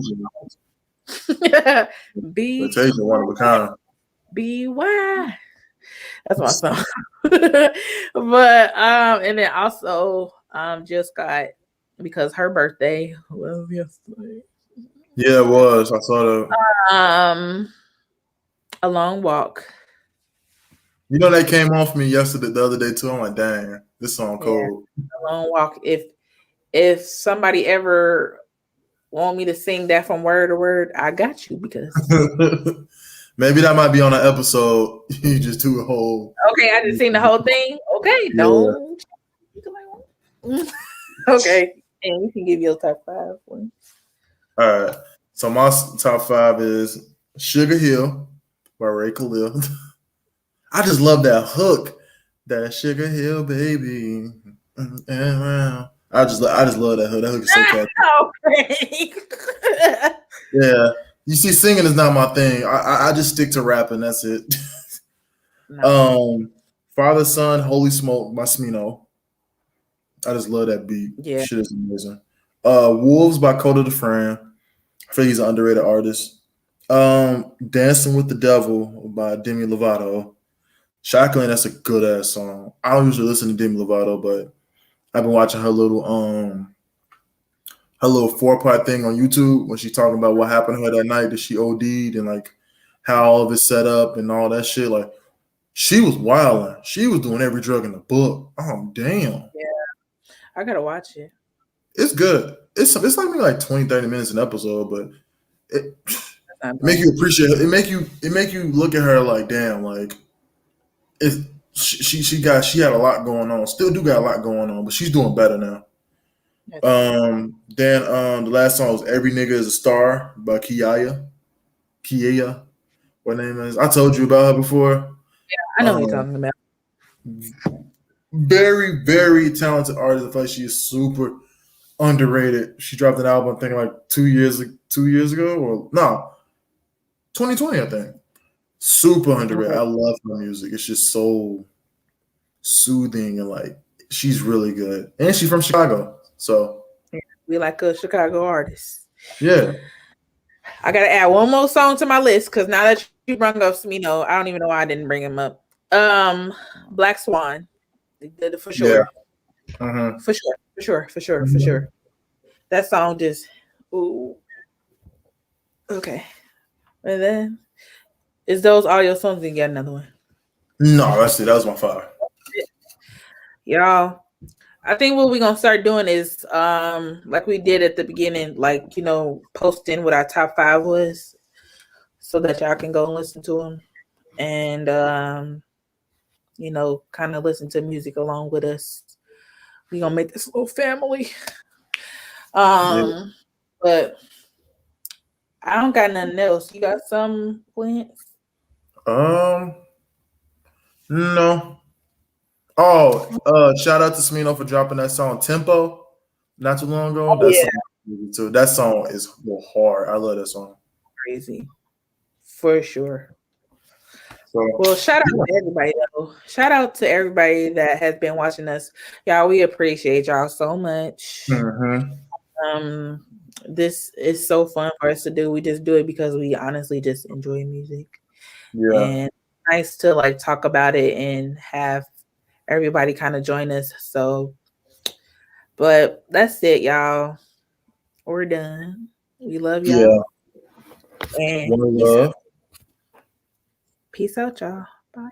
Speaker 2: Fantasia.
Speaker 1: B
Speaker 2: Fantasia, one of a kind.
Speaker 1: B-Y. That's my song. But and then also just got because her birthday was yesterday.
Speaker 2: Yeah, it was. I saw the.
Speaker 1: A Long Walk.
Speaker 2: You know, they came on for me yesterday, the other day too. I'm like, dang, this song
Speaker 1: Yeah,
Speaker 2: cold.
Speaker 1: A Long Walk. If somebody ever want me to sing that from word to word, I got you because
Speaker 2: Maybe that might be on an episode. You just do a whole.
Speaker 1: okay, I didn't sing the whole thing. Okay,
Speaker 2: Yeah.
Speaker 1: don't. Okay, and we can give you a top 5 one.
Speaker 2: All right. So my top 5 is Sugar Hill by Ray KHALIL. I just love that hook. That Sugar Hill baby. I just love that hook. That hook is so catchy.
Speaker 1: Okay.
Speaker 2: Yeah. You see, singing is not my thing. I just stick to rapping. That's it.
Speaker 1: No.
Speaker 2: Father Son Holy Smoke by SMINO. I just love that beat.
Speaker 1: Yeah.
Speaker 2: Shit is amazing. Wolves by Coda the Fran. I feel he's an underrated artist. Dancing with the Devil by Demi Lovato. Shockingly, that's a good ass song. I don't usually listen to Demi Lovato, but I've been watching her little 4-part thing on YouTube when she's talking about what happened to her that night that she OD'd and like how all of it set up and all that shit. Like she was wilding. She was doing every drug in the book. Oh damn.
Speaker 1: Yeah. I gotta watch it.
Speaker 2: It's good. It's like maybe like 20, 30 minutes an episode, but it
Speaker 1: That's not
Speaker 2: make
Speaker 1: bad.
Speaker 2: you appreciate it. It make you look at her like damn, like it's she had a lot going on. Still do got a lot going on, but she's doing better now.
Speaker 1: That's good.
Speaker 2: Then the last song was Every Nigga is a Star by Kia. What name is? I told you about her before.
Speaker 1: I know what you're
Speaker 2: Um,
Speaker 1: talking about.
Speaker 2: very, very talented artist. I feel like she is super underrated. She dropped an album, I think like 2 years ago, or no, 2020, I think. Super underrated.
Speaker 1: Okay.
Speaker 2: I love her music. It's just so soothing and like she's really good. And she's from Chicago. So
Speaker 1: We like a Chicago artist.
Speaker 2: yeah.
Speaker 1: I gotta add one more song to my list because now that you brought up SMINO, I don't even know why I didn't bring him up. Black Swan, for
Speaker 2: Yeah.
Speaker 1: sure, for sure. That song just, ooh, okay. And then is those audio songs? Then get another one,
Speaker 2: No, that's it. That was my 5.
Speaker 1: y'all. I think what we're gonna start doing is, like we did at the beginning, like posting what our top 5 was, so that y'all can go and listen to them, and kind of listen to music along with us. We gonna make this little family.
Speaker 2: Yeah.
Speaker 1: But I don't got nothing else. You got some plans?
Speaker 2: Um, no. Oh, shout out to Smino for dropping that song Tempo not too long ago.
Speaker 1: Oh
Speaker 2: That
Speaker 1: yeah,
Speaker 2: song too. That song is hard. I love that song.
Speaker 1: crazy for sure.
Speaker 2: So
Speaker 1: Well, shout out to everybody though. Shout out to everybody that has been watching us, y'all. We appreciate y'all so much.
Speaker 2: mhm.
Speaker 1: This is so fun for us to do. We just do it because we honestly just enjoy music,
Speaker 2: Yeah.
Speaker 1: and nice to like talk about it and have everybody kind of join us. So, but that's it, y'all. We're done. We love
Speaker 2: Yeah.
Speaker 1: y'all. And
Speaker 2: One
Speaker 1: peace out.
Speaker 2: love.
Speaker 1: Peace out, y'all. Bye.